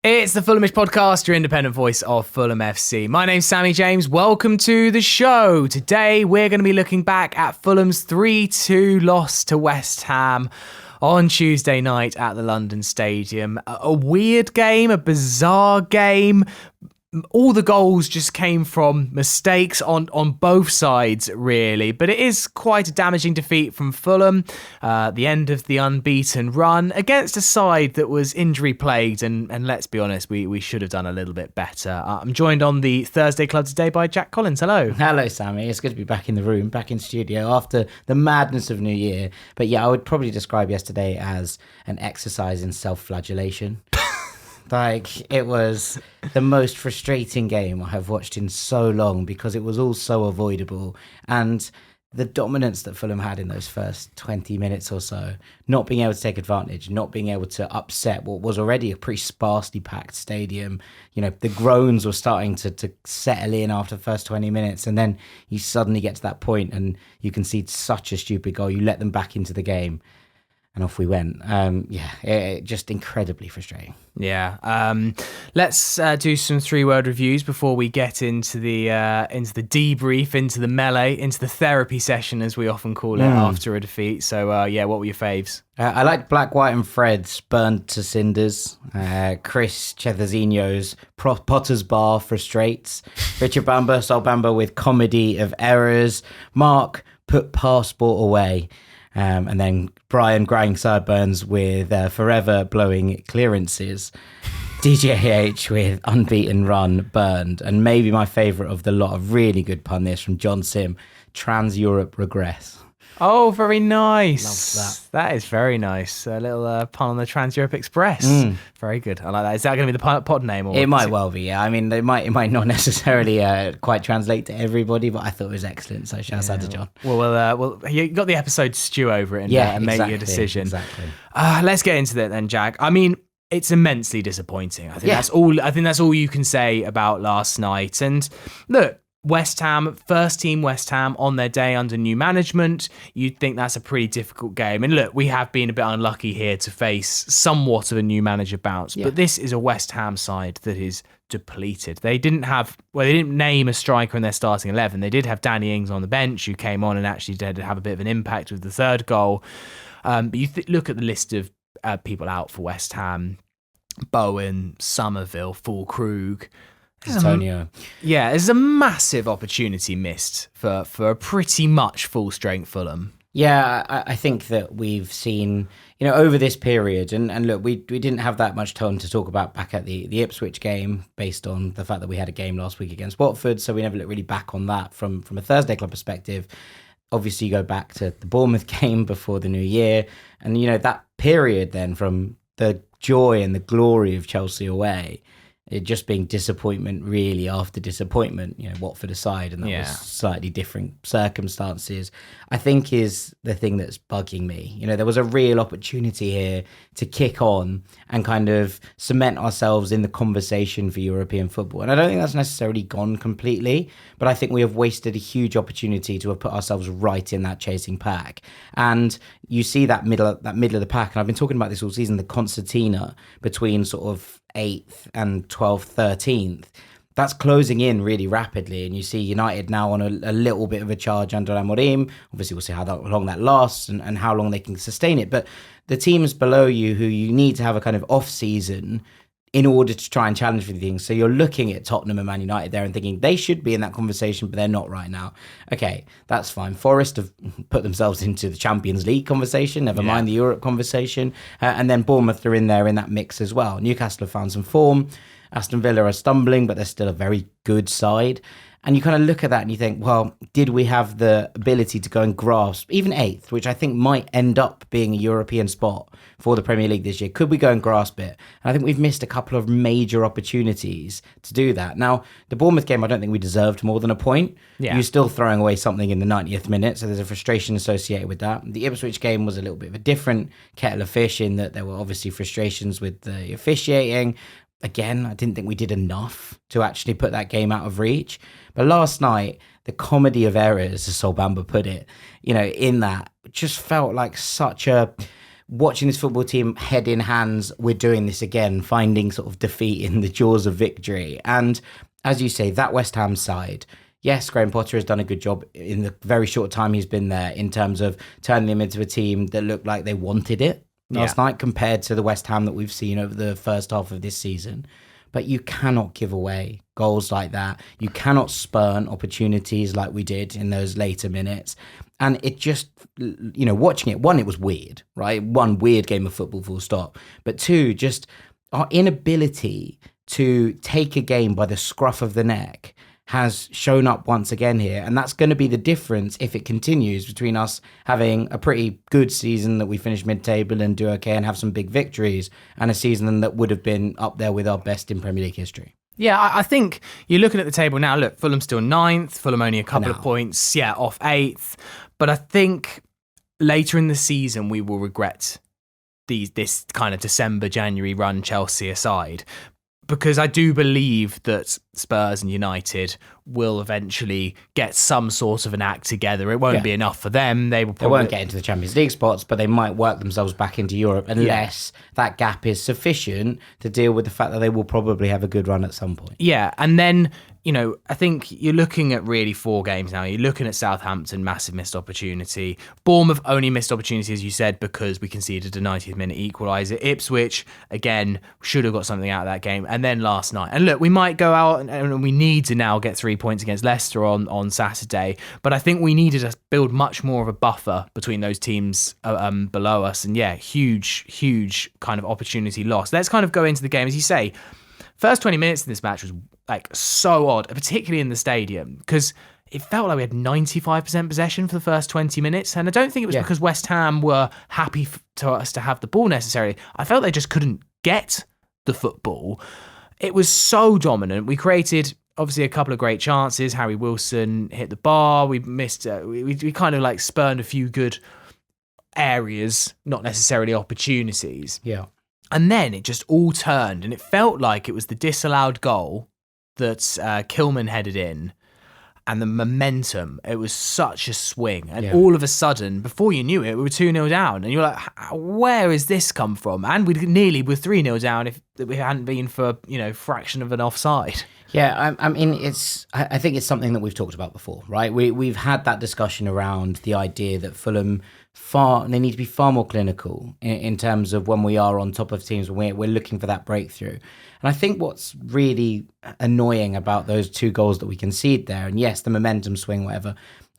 It's the Fulhamish podcast, your independent voice of Fulham FC. My name's Sammy James. Welcome to the show. Today, we're going to be looking back at Fulham's 3-2 loss to West Ham on Tuesday night at the London Stadium. A weird game, a bizarre game. All the goals just came from mistakes on both sides, really. But it is quite a damaging defeat from Fulham. The end of the unbeaten run against a side that was injury-plagued. And let's be honest, we should have done a little bit better. I'm joined on the Thursday Club today by Jack Collins. Hello. Hello, Sammy. It's good to be back in the room, back in studio after the madness of New Year. But yeah, I would probably describe yesterday as an exercise in self-flagellation. It was the most frustrating game I have watched in so long because it was all so avoidable. And the dominance that Fulham had in those first 20 minutes or so, not being able to take advantage, not being able to upset what was already a pretty sparsely packed stadium. You know, the groans were starting to settle in after the first 20 minutes. And then you suddenly get to that point and you concede such a stupid goal. You let them back into the game. And off we went. Just incredibly frustrating. Yeah. Let's do some 3-word reviews before we get into the debrief, into the melee, into the therapy session, as we often call it, after a defeat. So, what were your faves? I liked Black, White and Fred's Burned to Cinders. Chris Chethezinho's Potter's Bar Frustrates. Richard Bamba, Sol Bamba with Comedy of Errors. Mark Put Passport Away. And then Brian Grinding Sideburns with Forever Blowing Clearances. DJH with Unbeaten Run Burned. And maybe my favourite of the lot, of really good pun this from John Sim, Trans Europe Regress. Oh, very nice. Love that. That is very nice. A little pun on the Trans Europe Express. Very good. I like that. Is that going to be the pod name? Or it might well be, yeah. I mean, it might not necessarily quite translate to everybody, but I thought it was excellent. So shouts out to John. Well, you got the episode to stew over it and make your decision. Exactly. Let's get into that then, Jack. I mean, it's immensely disappointing. I think that's all you can say about last night. And look, West Ham, first team West Ham on their day under new management. You'd think that's a pretty difficult game. And look, we have been a bit unlucky here to face somewhat of a new manager bounce. Yeah. But this is a West Ham side that is depleted. They didn't name a striker in their starting 11. They did have Danny Ings on the bench, who came on and actually did have a bit of an impact with the third goal. But you look at the list of people out for West Ham: Bowen, Somerville, Fulkrug, Antonio. There's a massive opportunity missed for a pretty much full-strength Fulham. Yeah, I think that we've seen, over this period, and look, we didn't have that much time to talk about back at the Ipswich game based on the fact that we had a game last week against Watford, so we never looked really back on that from a Thursday Club perspective. Obviously, you go back to the Bournemouth game before the new year, and, that period then from the joy and the glory of Chelsea away, it just being disappointment really after disappointment, Watford aside, and that was slightly different circumstances, I think is the thing that's bugging me. There was a real opportunity here to kick on and kind of cement ourselves in the conversation for European football. And I don't think that's necessarily gone completely, but I think we have wasted a huge opportunity to have put ourselves right in that chasing pack. And you see that middle of the pack, and I've been talking about this all season, the concertina between sort of 8th and 12th, 13th, that's closing in really rapidly. And you see United now on a little bit of a charge under Amorim. Obviously, we'll see how long that lasts and how long they can sustain it. But the teams below you who you need to have a kind of off-season in order to try and challenge for things. So you're looking at Tottenham and Man United there and thinking they should be in that conversation, but they're not right now. Okay, that's fine. Forest have put themselves into the Champions League conversation, never mind the Europe conversation. And then Bournemouth are in there in that mix as well. Newcastle have found some form. Aston Villa are stumbling, but they're still a very good side. And you kind of look at that and you think, well, did we have the ability to go and grasp even 8th, which I think might end up being a European spot for the Premier League this year? Could we go and grasp it? And I think we've missed a couple of major opportunities to do that. Now, the Bournemouth game, I don't think we deserved more than a point. Yeah. You're still throwing away something in the 90th minute, so there's a frustration associated with that. The Ipswich game was a little bit of a different kettle of fish in that there were obviously frustrations with the officiating. Again, I didn't think we did enough to actually put that game out of reach. But last night, the comedy of errors, as Sol Bamba put it, in that just felt like such a watching this football team head in hands, we're doing this again, finding sort of defeat in the jaws of victory. And as you say, that West Ham side, yes, Graham Potter has done a good job in the very short time he's been there in terms of turning them into a team that looked like they wanted it last night compared to the West Ham that we've seen over the first half of this season. But you cannot give away goals like that. You cannot spurn opportunities like we did in those later minutes. And it just, watching it, one, it was weird, right? One, weird game of football, full stop. But two, just our inability to take a game by the scruff of the neck has shown up once again here. And that's going to be the difference if it continues between us having a pretty good season that we finish mid-table and do okay and have some big victories, and a season that would have been up there with our best in Premier League history. Yeah, I think you're looking at the table now. Look, Fulham's still 9th. Fulham only a couple of points, off 8th. But I think later in the season, we will regret this kind of December, January run, Chelsea aside. Because I do believe that Spurs and United will eventually get some sort of an act together. It won't be enough for them. They won't get into the Champions League spots, but they might work themselves back into Europe unless that gap is sufficient to deal with the fact that they will probably have a good run at some point. Yeah, and then, I think you're looking at really 4 games now. You're looking at Southampton, massive missed opportunity. Bournemouth only missed opportunity, as you said, because we conceded a 90th minute equaliser. Ipswich, again, should have got something out of that game. And then last night. And look, we might go out and we need to now get 3 points against Leicester on Saturday. But I think we needed to build much more of a buffer between those teams below us. And huge kind of opportunity lost. Let's kind of go into the game. As you say, first 20 minutes in this match was so odd, particularly in the stadium, because it felt like we had 95% possession for the first 20 minutes. And I don't think it was because West Ham were happy to us to have the ball necessarily. I felt they just couldn't get the football. It was so dominant. We created obviously a couple of great chances. Harry Wilson hit the bar. We missed, we kind of spurned a few good areas, not necessarily opportunities. Yeah. And then it just all turned, and it felt like it was the disallowed goal that Kilman headed in, and the momentum, it was such a swing. And all of a sudden, before you knew it, we were 2-0 down. And you're like, where has this come from? And we nearly were 3-0 down if we hadn't been for, fraction of an offside. Yeah, I mean, I think it's something that we've talked about before, right? We've had that discussion around the idea that Fulham they need to be far more clinical in terms of when we are on top of teams, when we're looking for that breakthrough. And I think what's really annoying about those 2 goals that we concede there, and yes, the momentum swing, whatever,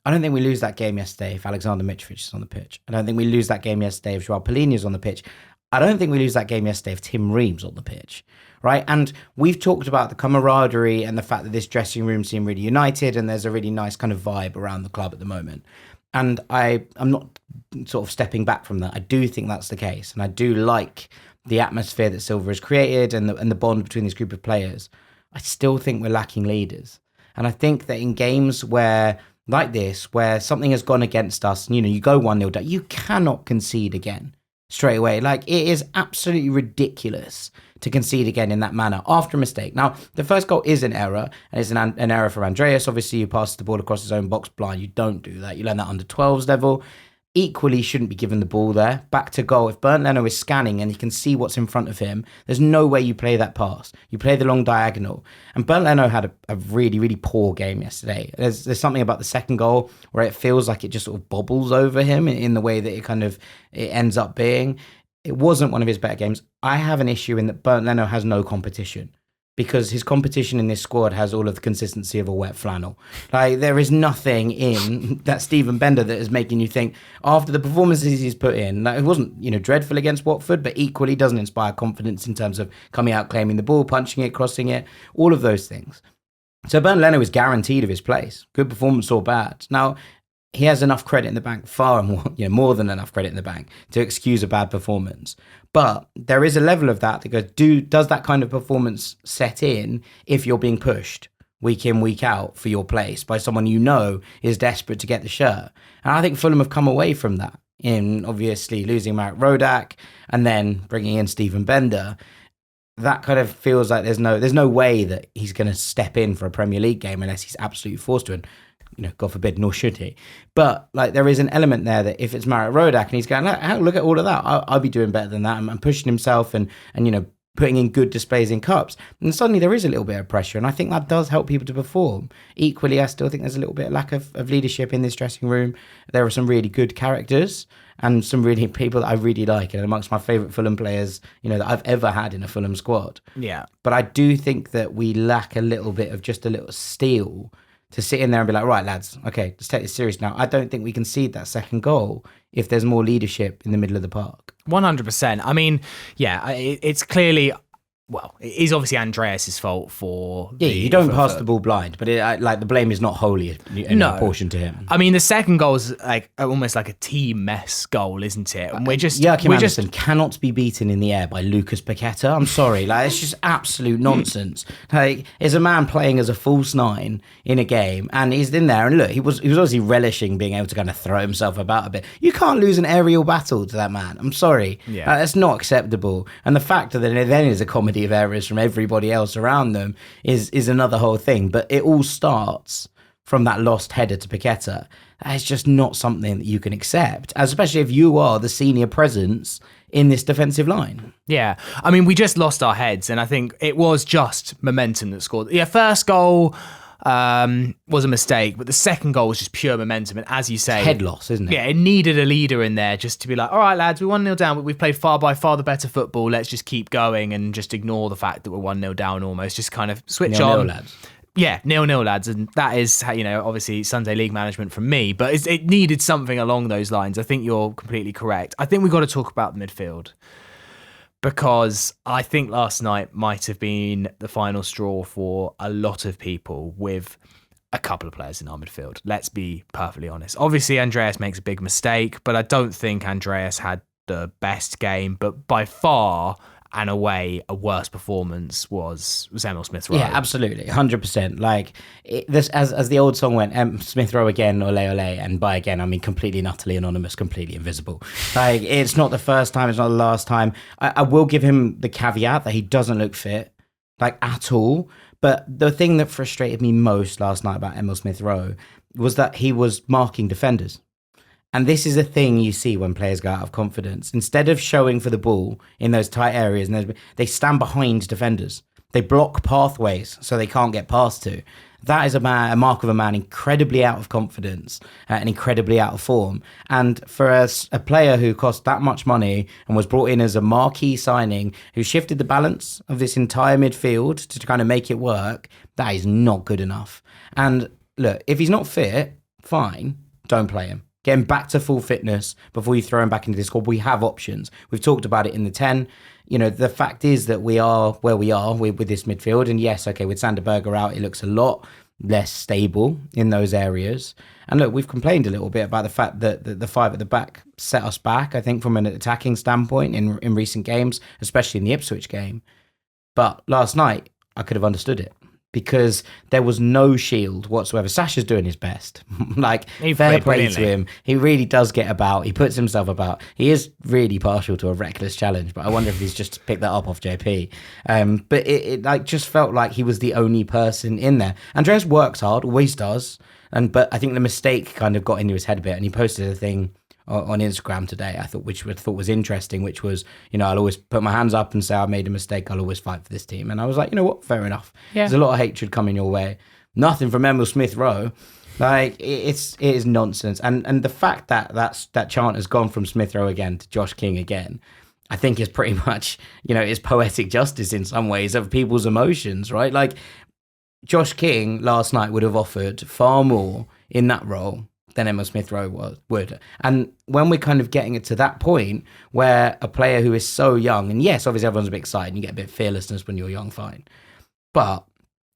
I don't think we lose that game yesterday if Alexander Mitrovic is on the pitch. I don't think we lose that game yesterday if Joao Palhinha is on the pitch. I don't think we lose that game yesterday if Tim Ream's on the pitch, right? And we've talked about the camaraderie and the fact that this dressing room seemed really united, and there's a really nice kind of vibe around the club at the moment. And I'm not sort of stepping back from that. I do think that's the case. And I do like the atmosphere that Silva has created and the bond between this group of players. I still think we're lacking leaders. And I think that in games where something has gone against us, you go 1-0 down, you cannot concede again straight away. It is absolutely ridiculous to concede again in that manner after a mistake. Now, the first goal is an error, and it's an error for Andreas. Obviously, you pass the ball across his own box blind. You don't do that. You learn that under 12s level. Equally, shouldn't be given the ball there. Back to goal. If Bernd Leno is scanning and he can see what's in front of him, there's no way you play that pass. You play the long diagonal. And Bernd Leno had a really, really poor game yesterday. There's something about the second goal where it feels like it just sort of bobbles over him in the way that it ends up being. It wasn't one of his better games. I have an issue in that Bernd Leno has no competition, because his competition in this squad has all of the consistency of a wet flannel. There is nothing in that Stephen Bender that is making you think, after the performances he's put in, it wasn't, dreadful against Watford, but equally doesn't inspire confidence in terms of coming out, claiming the ball, punching it, crossing it, all of those things. So Bernd Leno is guaranteed of his place, good performance or bad. Now, he has enough credit in the bank, far more than enough credit in the bank to excuse a bad performance. But there is a level of that goes, does that kind of performance set in if you're being pushed week in, week out for your place by someone is desperate to get the shirt? And I think Fulham have come away from that in obviously losing Marek Rodak and then bringing in Stephen Bender. That kind of feels like there's no way that he's going to step in for a Premier League game unless he's absolutely forced to. God forbid, nor should he. But like there is an element there that if it's Marek Rodak and he's going, look at all of that, I'll be doing better than that, and pushing himself and putting in good displays in cups, and suddenly there is a little bit of pressure, and I think that does help people to perform. Equally, I still think there's a little bit of lack of leadership in this dressing room. There are some really good characters and some really people that I really like, and amongst my favourite Fulham players, that I've ever had in a Fulham squad. Yeah. But I do think that we lack a little bit of just a little steel to sit in there and be like, right, lads, okay, let's take this serious now. I don't think we concede that second goal if there's more leadership in the middle of the park. 100%. I mean, yeah, it's clearly, well, it is obviously Andreas's fault for... Yeah, you don't pass the ball blind, but the blame is not wholly in proportion to him. I mean, the second goal is almost like a team mess goal, isn't it? And Joachim Andersen cannot be beaten in the air by Lucas Paqueta. I'm sorry, it's just absolute nonsense. Is a man playing as a false nine in a game, and he's in there, and look, he was obviously relishing being able to kind of throw himself about a bit. You can't lose an aerial battle to that man. I'm sorry, that's not acceptable. And the fact that it then is a comedy of errors from everybody else around them is another whole thing. But it all starts from that lost header to Paqueta. That is just not something that you can accept, especially if you are the senior presence in this defensive line. Yeah, I mean, we just lost our heads, and I think it was just momentum that scored. Yeah, first goal was a mistake, but the second goal was just pure momentum, and as you say, head loss, isn't it? Yeah, it needed a leader in there just to be like, all right, lads, we're 1-0 down, but we've played by far the better football. Let's just keep going and just ignore the fact that we're 1-0 down almost. Just kind of switch on. Lads. Yeah, 0-0, lads. And that is, obviously Sunday league management from me, but it needed something along those lines. I think you're completely correct. I think we've got to talk about the midfield, because I think last night might have been the final straw for a lot of people with a couple of players in our midfield. Let's be perfectly honest. Obviously, Andreas makes a big mistake, but I don't think Andreas had the best game. But by far and away, a worse performance was Emil Smith-Rowe. Yeah, absolutely, 100%. This, as the old song went, Smith-Rowe again, ole ole, and by again I mean completely and utterly anonymous, completely invisible. It's not the first time, it's not the last time. I will give him the caveat that he doesn't look fit, at all. But the thing that frustrated me most last night about Emil Smith-Rowe was that he was marking defenders. And this is a thing you see when players go out of confidence. Instead of showing for the ball in those tight areas, they stand behind defenders. They block pathways so they can't get past to. That is a mark of a man incredibly out of confidence and incredibly out of form. And for a player who cost that much money and was brought in as a marquee signing, who shifted the balance of this entire midfield to kind of make it work, that is not good enough. And look, if he's not fit, fine, don't play him. Get him back to full fitness before you throw him back into the squad. We have options. We've talked about it in the 10. The fact is that we are where we are with this midfield. And yes, okay, with Sander Berger out, it looks a lot less stable in those areas. And look, we've complained a little bit about the fact that the five at the back set us back, I think, from an attacking standpoint in recent games, especially in the Ipswich game. But last night, I could have understood it, because there was no shield whatsoever. Sasha's doing his best. Fair play to him. He really does get about. He puts himself about. He is really partial to a reckless challenge, but I wonder if he's just picked that up off JP. But it just felt like he was the only person in there. Andreas works hard, always does. But I think the mistake kind of got into his head a bit, and he posted a thing on Instagram today, which I thought was interesting, which was, I'll always put my hands up and say I made a mistake. I'll always fight for this team. And I was like, you know what? Fair enough. Yeah. There's a lot of hatred coming your way. Nothing from Emil Smith-Rowe. It is nonsense. And the fact that chant has gone from Smith-Rowe again to Josh King again, I think is pretty much, is poetic justice in some ways of people's emotions, right? Josh King last night would have offered far more in that role than Emil Smith-Rowe would. And when we're kind of getting it to that point where a player who is so young, and yes, obviously everyone's a bit excited, and you get a bit of fearlessness when you're young, fine. But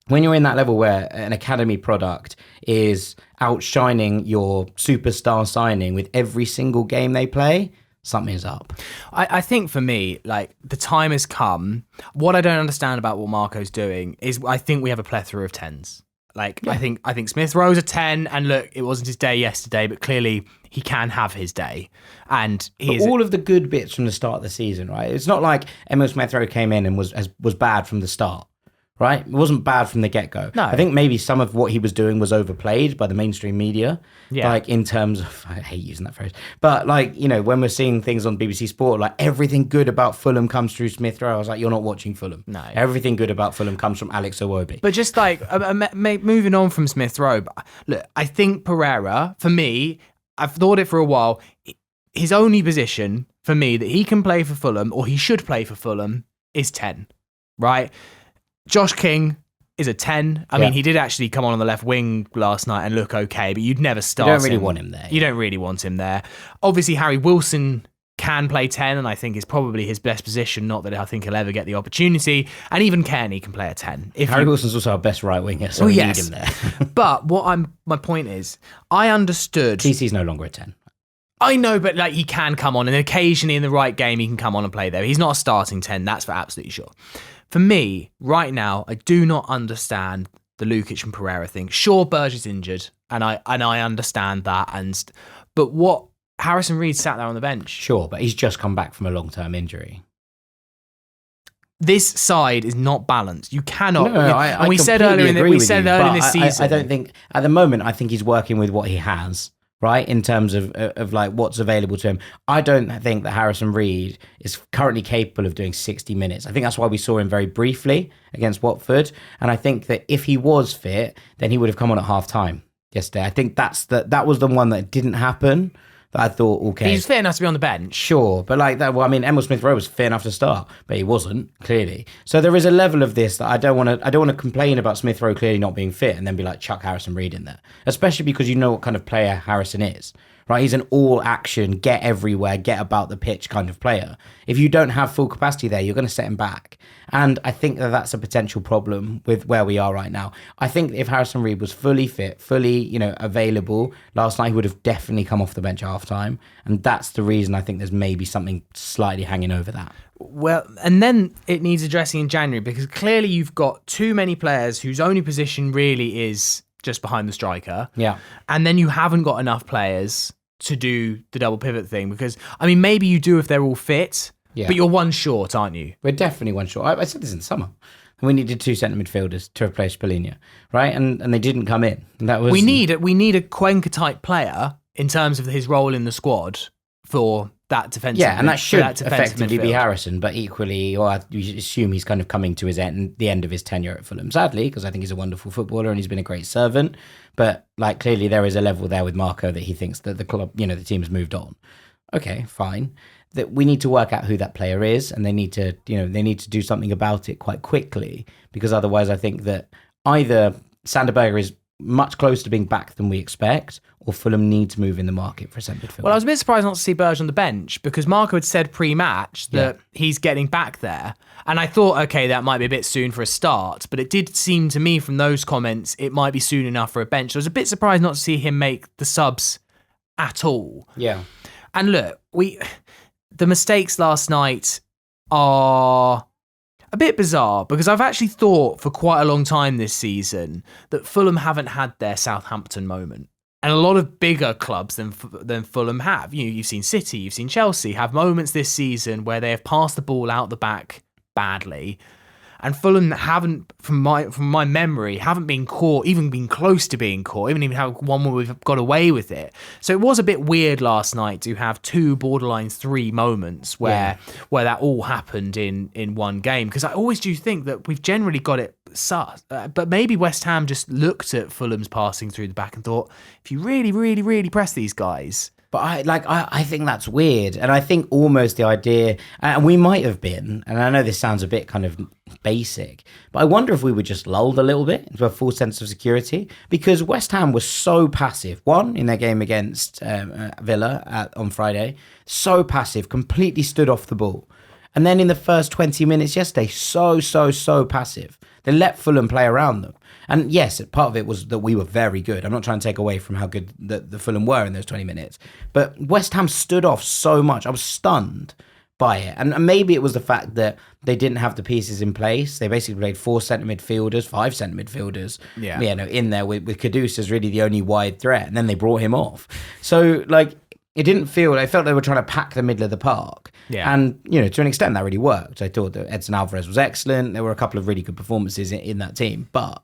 when you're in that level where an academy product is outshining your superstar signing with every single game they play, something's up. I think for me, the time has come. What I don't understand about what Marco's doing is I think we have a plethora of 10s. I think Smith-Rowe's a 10, and look, it wasn't his day yesterday, but clearly he can have his day. And all of the good bits from the start of the season, right? It's not like Emil Smith-Rowe came in and was bad from the start, right? It wasn't bad from the get-go. No. I think maybe some of what he was doing was overplayed by the mainstream media. Yeah. Like in terms of, I hate using that phrase, but like, you know, when we're seeing things on BBC Sport, like everything good about Fulham comes through Smith Rowe, I was like, you're not watching Fulham. No. Everything good about Fulham comes from Alex Iwobi. But just like moving on from Smith Rowe, look, I think Pereira, for me, I've thought it for a while, his only position for me that he can play for Fulham, or he should play for Fulham, is 10, right? Josh King is a 10. I mean, he did actually come on the left wing last night and look okay, but you'd never start him. You don't really want him there. You don't really want him there. Obviously, Harry Wilson can play 10, and I think is probably his best position, not that I think he'll ever get the opportunity. And even Kearney can play a 10. Harry Wilson's also our best right winger, so we need him there. But my point is, I understood... TC's no longer a 10. I know, but like he can come on, and occasionally in the right game, he can come on and play there. He's not a starting 10, that's for absolutely sure. For me, right now, I do not understand the Lukic and Pereira thing. Sure, Burge is injured, and I understand that. But what Harrison Reed sat there on the bench. Sure, but he's just come back from a long-term injury. This side is not balanced. You cannot. No, we said earlier in this season. I don't think at the moment. I think he's working with what he has. Right, in terms of like what's available to him. I don't think that Harrison Reed is currently capable of doing 60 minutes. I think that's why we saw him very briefly against Watford. And I think that if he was fit, then he would have come on at half time yesterday. I think that was the one that didn't happen. That I thought, okay, he's fit enough to be on the bench. Sure, but like that. Well, I mean, Emil Smith Rowe was fit enough to start, but he wasn't clearly. So there is a level of this that I don't want to complain about Smith Rowe clearly not being fit, and then be like chuck Harrison Reed in there, especially because you know what kind of player Harrison is. Right, he's an all-action, get everywhere, get about the pitch kind of player. If you don't have full capacity there, you're going to set him back. And I think that that's a potential problem with where we are right now. I think if Harrison Reed was fully fit, fully, available last night, he would have definitely come off the bench at half-time. And that's the reason I think there's maybe something slightly hanging over that. Well, and then it needs addressing in January, because clearly you've got too many players whose only position really is just behind the striker. Yeah. And then you haven't got enough players to do the double pivot thing, because, I mean, maybe you do if they're all fit, but you're one short, aren't you? We're definitely one short. I said this in the summer. We needed 2 centre midfielders to replace Polina, right? And they didn't come in. And that was we need a Cuenca type player in terms of his role in the squad for that defensive. Yeah, and that should effectively midfield. be Harrison, but equally, or you assume he's kind of coming to the end of his tenure at Fulham. Sadly, because I think he's a wonderful footballer and he's been a great servant. But like clearly, there is a level there with Marco that he thinks that the club, the team has moved on. Okay, fine. That we need to work out who that player is, and they need to do something about it quite quickly, because otherwise, I think that either Sander Berge is much closer to being back than we expect, or Fulham need to move in the market for a centre midfielder. Well, I was a bit surprised not to see Burge on the bench, because Marco had said pre-match that he's getting back there. And I thought, okay, that might be a bit soon for a start, but it did seem to me from those comments it might be soon enough for a bench. I was a bit surprised not to see him make the subs at all. Yeah. And look, the mistakes last night are a bit bizarre, because I've actually thought for quite a long time this season that Fulham haven't had their Southampton moment. And a lot of bigger clubs than Fulham have. You've seen City, you've seen Chelsea have moments this season where they have passed the ball out the back badly. And Fulham haven't, from my memory, haven't been caught, even been close to being caught, even have one where we've got away with it. So it was a bit weird last night to have 2 borderline 3 moments where that all happened in one game. Because I always do think that we've generally got it sus. But maybe West Ham just looked at Fulham's passing through the back and thought, if you really, really, really press these guys... But I think that's weird. And I think almost the idea, and we might have been, and I know this sounds a bit kind of basic, but I wonder if we were just lulled a little bit into a full sense of security, because West Ham was so passive. One, in their game against Villa on Friday, so passive, completely stood off the ball. And then in the first 20 minutes yesterday, so passive. They let Fulham play around them. And yes, part of it was that we were very good. I'm not trying to take away from how good the Fulham were in those 20 minutes. But West Ham stood off so much. I was stunned by it. And maybe it was the fact that they didn't have the pieces in place. They basically played 4 centre midfielders, 5 centre midfielders, in there with Cottage as really the only wide threat. And then they brought him off. So, it didn't feel, I felt they were trying to pack the middle of the park. Yeah. And, to an extent that really worked. I thought that Edson Alvarez was excellent. There were a couple of really good performances in that team, but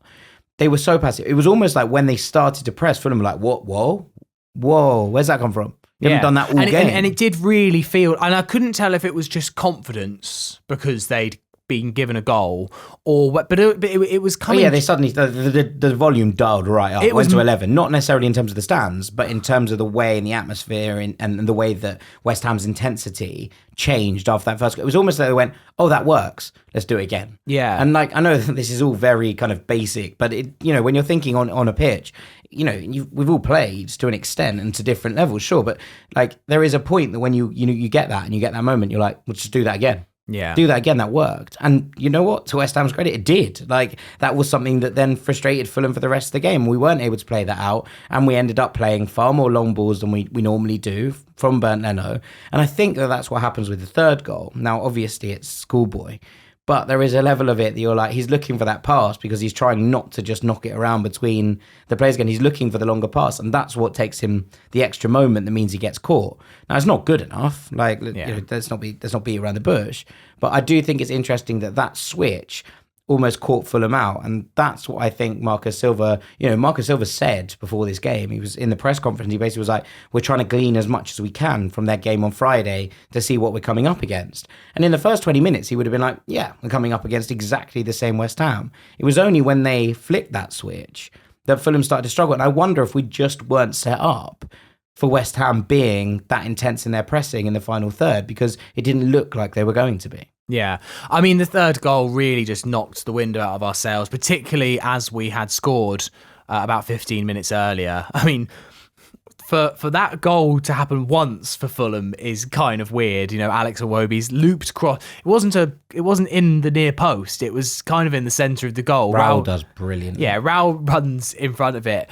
they were so passive. It was almost like when they started to press, Fulham were like, what? Whoa, where's that come from? You haven't done that all game. And it did really feel, and I couldn't tell if it was just confidence because they'd been given a goal, but it was coming. Oh yeah, they suddenly the volume dialed right up. It went to 11, not necessarily in terms of the stands, but in terms of the way and the atmosphere and the way that West Ham's intensity changed after that first goal. It was almost like they went, "Oh, that works. Let's do it again." Yeah, and I know that this is all very kind of basic, but when you're thinking on a pitch, we've all played to an extent and to different levels, sure, but like there is a point that when you get that and you get that moment, you're like, "We'll just do that again." Yeah. Do that again, that worked. And you know what? To West Ham's credit, it did. Like, that was something that then frustrated Fulham for the rest of the game. We weren't able to play that out, and we ended up playing far more long balls than we normally do from Bernd Leno. And I think that's what happens with the third goal. Now, obviously, it's schoolboy, but there is a level of it that you're like, he's looking for that pass because he's trying not to just knock it around between the players again. He's looking for the longer pass, and that's what takes him the extra moment that means he gets caught. Now, it's not good enough. Like, let's not beat around the bush. But I do think it's interesting that switch almost caught Fulham out, and that's what I think Marcus Silva said before this game. He was in the press conference, he basically was like, we're trying to glean as much as we can from their game on Friday to see what we're coming up against. And in the first 20 minutes, he would have been like, yeah, we're coming up against exactly the same West Ham. It was only when they flicked that switch that Fulham started to struggle, and I wonder if we just weren't set up for West Ham being that intense in their pressing in the final third, because it didn't look like they were going to be. Yeah. I mean, the third goal really just knocked the wind out of our sails, particularly as we had scored about 15 minutes earlier. I mean, for that goal to happen once for Fulham is kind of weird. Alex Iwobi's looped cross. It wasn't in the near post. It was kind of in the centre of the goal. Raul does brilliant. Yeah, Raul runs in front of it.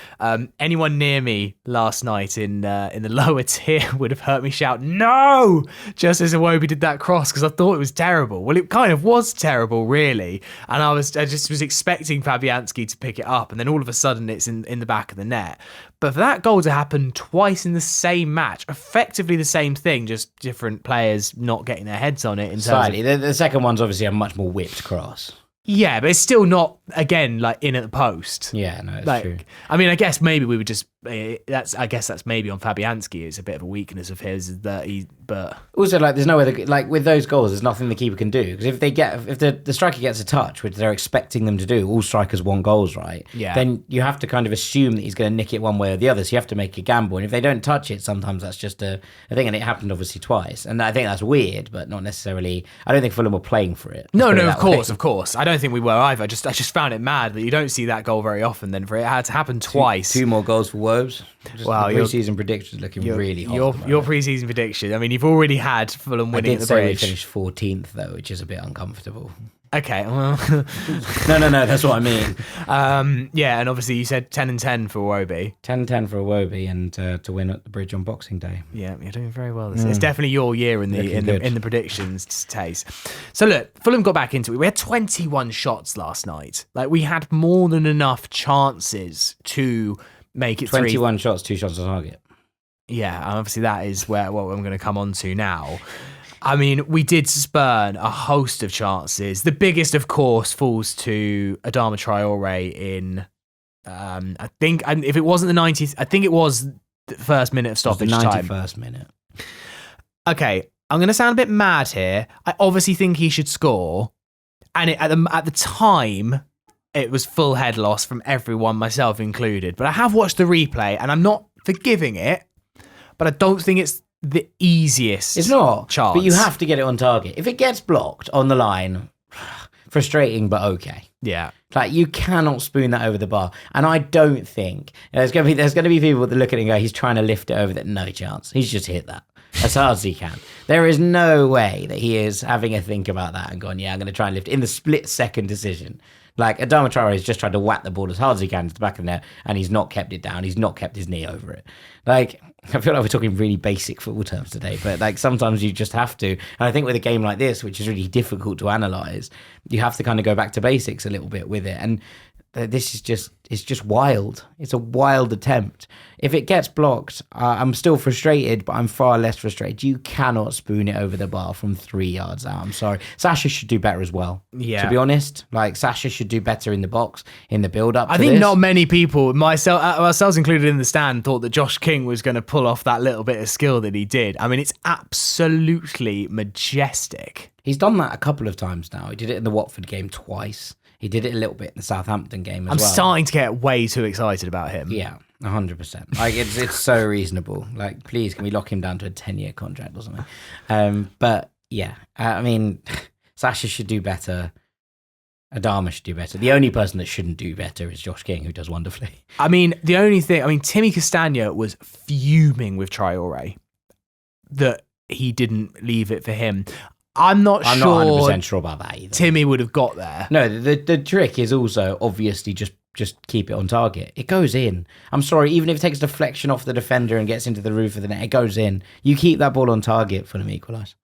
Anyone near me last night in the lower tier would have heard me shout "No!" just as Iwobi did that cross, because I thought it was terrible. Well, it kind of was terrible, really. And I just was expecting Fabianski to pick it up, and then all of a sudden it's in the back of the net. But for that goal to happen twice in the same match, effectively the same thing, just different players not getting their heads on it. Slightly. The second one's obviously a much more whipped cross. Yeah, but it's still not, again, like in at the post. Yeah, no, it's true. I mean, I guess maybe we would just. That's maybe on Fabianski. It's a bit of a weakness of his but also, like, there's no way with those goals, there's nothing the keeper can do, because if the striker gets a touch, which they're expecting them to do, all strikers want goals, right? Yeah. Then you have to kind of assume that he's going to nick it one way or the other. So you have to make a gamble, and if they don't touch it, sometimes that's just a thing, and it happened obviously twice, and I think that's weird, but not necessarily. I don't think Fulham were playing for it. No, of course. I don't think we were either. I just found it mad that you don't see that goal very often. Then for it had to happen twice. Two more goals for Wobes. Wow, the pre-season predictions looking really hot. Your pre-season prediction. I mean, you've already had Fulham winning at the bridge. I did say we finished 14th though, which is a bit uncomfortable. Okay, well, no, that's what I mean. Yeah, and obviously you said 10-10 for Iwobi. 10-10 for Iwobi, and to win at the bridge on Boxing Day. Yeah, you're doing very well. It's definitely your year in the predictions, Taze. So look, Fulham got back into it. We had 21 shots last night. Like, we had more than enough chances to make it 21 shots, 2 shots on target. Yeah, and obviously that is what I'm going to come on to now. I mean, we did spurn a host of chances. The biggest, of course, falls to Adama Traore in, I think, if it wasn't the 90th, I think it was the first minute of stoppage time. The 91st minute. Okay, I'm going to sound a bit mad here. I obviously think he should score. And at the time, it was full head loss from everyone, myself included. But I have watched the replay, and I'm not forgiving it, but I don't think it's the easiest. It's not, chance. But you have to get it on target. If it gets blocked on the line, frustrating, but okay. Yeah, like, you cannot spoon that over the bar. And I don't think there's going to be people that look at it and go, he's trying to lift it over. That no chance. He's just hit that as hard as he can. There is no way that he is having a think about that and gone, yeah, I'm going to try and lift it in the split-second decision. Like, Adama Traore has just tried to whack the ball as hard as he can to the back of the net, and he's not kept it down. He's not kept his knee over it. Like, I feel like we're talking really basic football terms today, but like, sometimes you just have to. And I think with a game like this, which is really difficult to analyse, you have to kind of go back to basics a little bit with it. And this is it's just wild. It's a wild attempt. If it gets blocked, I'm still frustrated, but I'm far less frustrated. You cannot spoon it over the bar from 3 yards out. I'm sorry. Sasha should do better as well. Yeah. To be honest, like Sasha should do better in the box, in the build up. I think not many people, ourselves included in the stand, thought that Josh King was going to pull off that little bit of skill that he did. I mean, it's absolutely majestic. He's done that a couple of times now. He did it in the Watford game twice. He did it a little bit in the Southampton game as well. I'm starting to get way too excited about him. Yeah, 100%. Like, it's so reasonable. Like, please, can we lock him down to a 10-year contract or something? But, yeah, I mean, Sasha should do better. Adama should do better. The only person that shouldn't do better is Josh King, who does wonderfully. I mean, Timmy Castagna was fuming with Traore that he didn't leave it for him. I'm not 100% sure about that either. Timmy would have got there. No, the trick is also obviously just keep it on target. It goes in. I'm sorry, even if it takes deflection off the defender and gets into the roof of the net, it goes in. You keep that ball on target for them to equalise.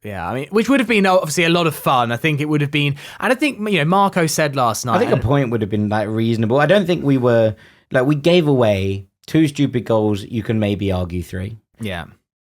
Yeah, I mean, which would have been obviously a lot of fun. I think it would have been, and I think, Marco said last night. I think a point would have been like reasonable. I don't think we were we gave away 2 stupid goals. You can maybe argue 3. Yeah.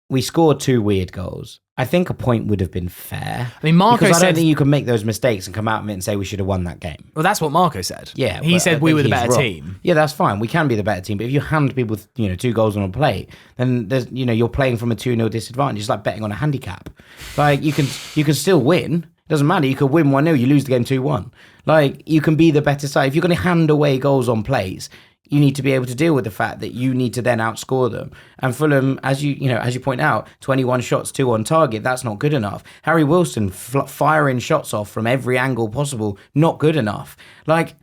We scored 2 weird goals. I think a point would have been fair. I mean, Marco because I said, don't think you can make those mistakes and come out of it and say we should have won that game. Well, that's what Marco said. Yeah, he said we were the better team. Yeah, that's fine. We can be the better team, but if you hand people 2 goals on a plate, then there's you're playing from a 2-0 disadvantage. It's like betting on a handicap. Like you can still win. It doesn't matter. You could win 1-0, you lose the game 2-1. Like you can be the better side. If you're going to hand away goals on plays, you need to be able to deal with the fact that you need to then outscore them. And Fulham, as you point out, 21 shots, 2 on target, that's not good enough. Harry Wilson firing shots off from every angle possible, not good enough. Like,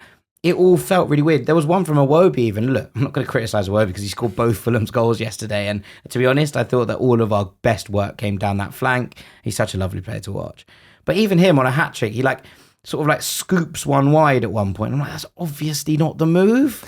it all felt really weird. There was one from Iwobi even. Look, I'm not going to criticise Iwobi because he scored both Fulham's goals yesterday. And to be honest, I thought that all of our best work came down that flank. He's such a lovely player to watch. But even him on a hat-trick, he sort of scoops one wide at one point. I'm like, that's obviously not the move.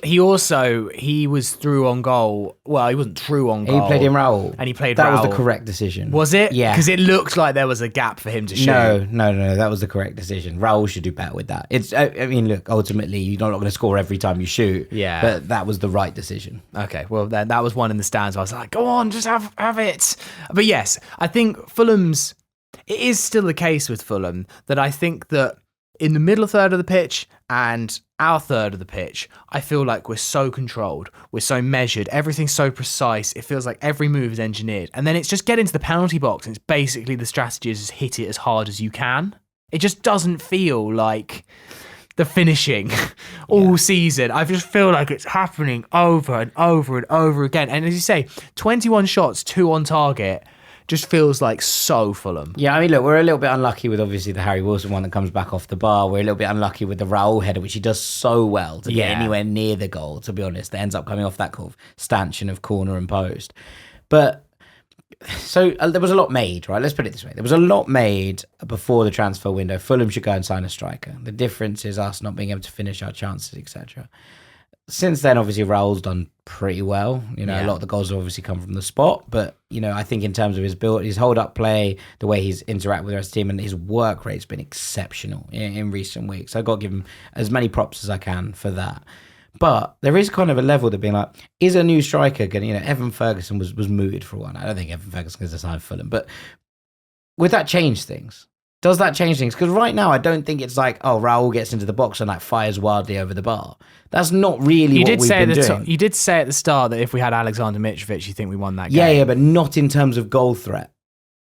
He was through on goal. Well, he wasn't through on goal. He played in Raul. And he played That Raul. was the correct decision. Was it? Yeah. Because it looked like there was a gap for him to shoot. No. That was the correct decision. Raul should do better with that. I mean, look, ultimately, you're not going to score every time you shoot. Yeah. But that was the right decision. Okay, well, then that was one in the stands. I was like, go on, just have it. But yes, I think it is still the case with Fulham that I think that in the middle third of the pitch and our third of the pitch, I feel like we're so controlled, we're so measured, everything's so precise, it feels like every move is engineered. And then it's just get into the penalty box and it's basically the strategy is just hit it as hard as you can. It just doesn't feel like the finishing all season. I just feel like it's happening over and over and over again. And as you say, 21 shots, 2 on target, just feels like so Fulham. Yeah, I mean, look, we're a little bit unlucky with obviously the Harry Wilson one that comes back off the bar. We're a little bit unlucky with the Raul header, which he does so well to get anywhere near the goal, to be honest. That ends up coming off that kind of stanchion of corner and post. But so there was a lot made, right? Let's put it this way. There was a lot made before the transfer window. Fulham should go and sign a striker. The difference is us not being able to finish our chances, etc. Since then, obviously, Raul's done pretty well. A lot of the goals have obviously come from the spot. But, I think in terms of his build, his hold-up play, the way he's interacted with the rest of the team, and his work rate's been exceptional in recent weeks. I've got to give him as many props as I can for that. But there is kind of a level that being like, is a new striker going to, Evan Ferguson was mooted for one. I don't think Evan Ferguson is a sign for Fulham. But would that change things? Does that change things? Because right now, I don't think it's like, Raul gets into the box and fires wildly over the bar. That's not really what we've been doing. You did say at the start that if we had Alexander Mitrovic, you think we won that game. Yeah, but not in terms of goal threat.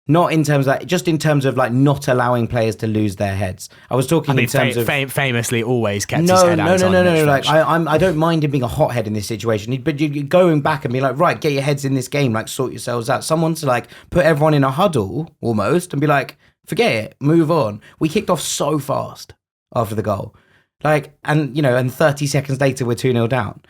Not in terms of just in terms of not allowing players to lose their heads. I was talking in terms of famously always kept his head out. No. I don't mind him being a hothead in this situation, but you're going back and be like, right, get your heads in this game, sort yourselves out. Someone to put everyone in a huddle almost and be like, forget it, move on. We kicked off so fast after the goal. And 30 seconds later, we're 2-0 down.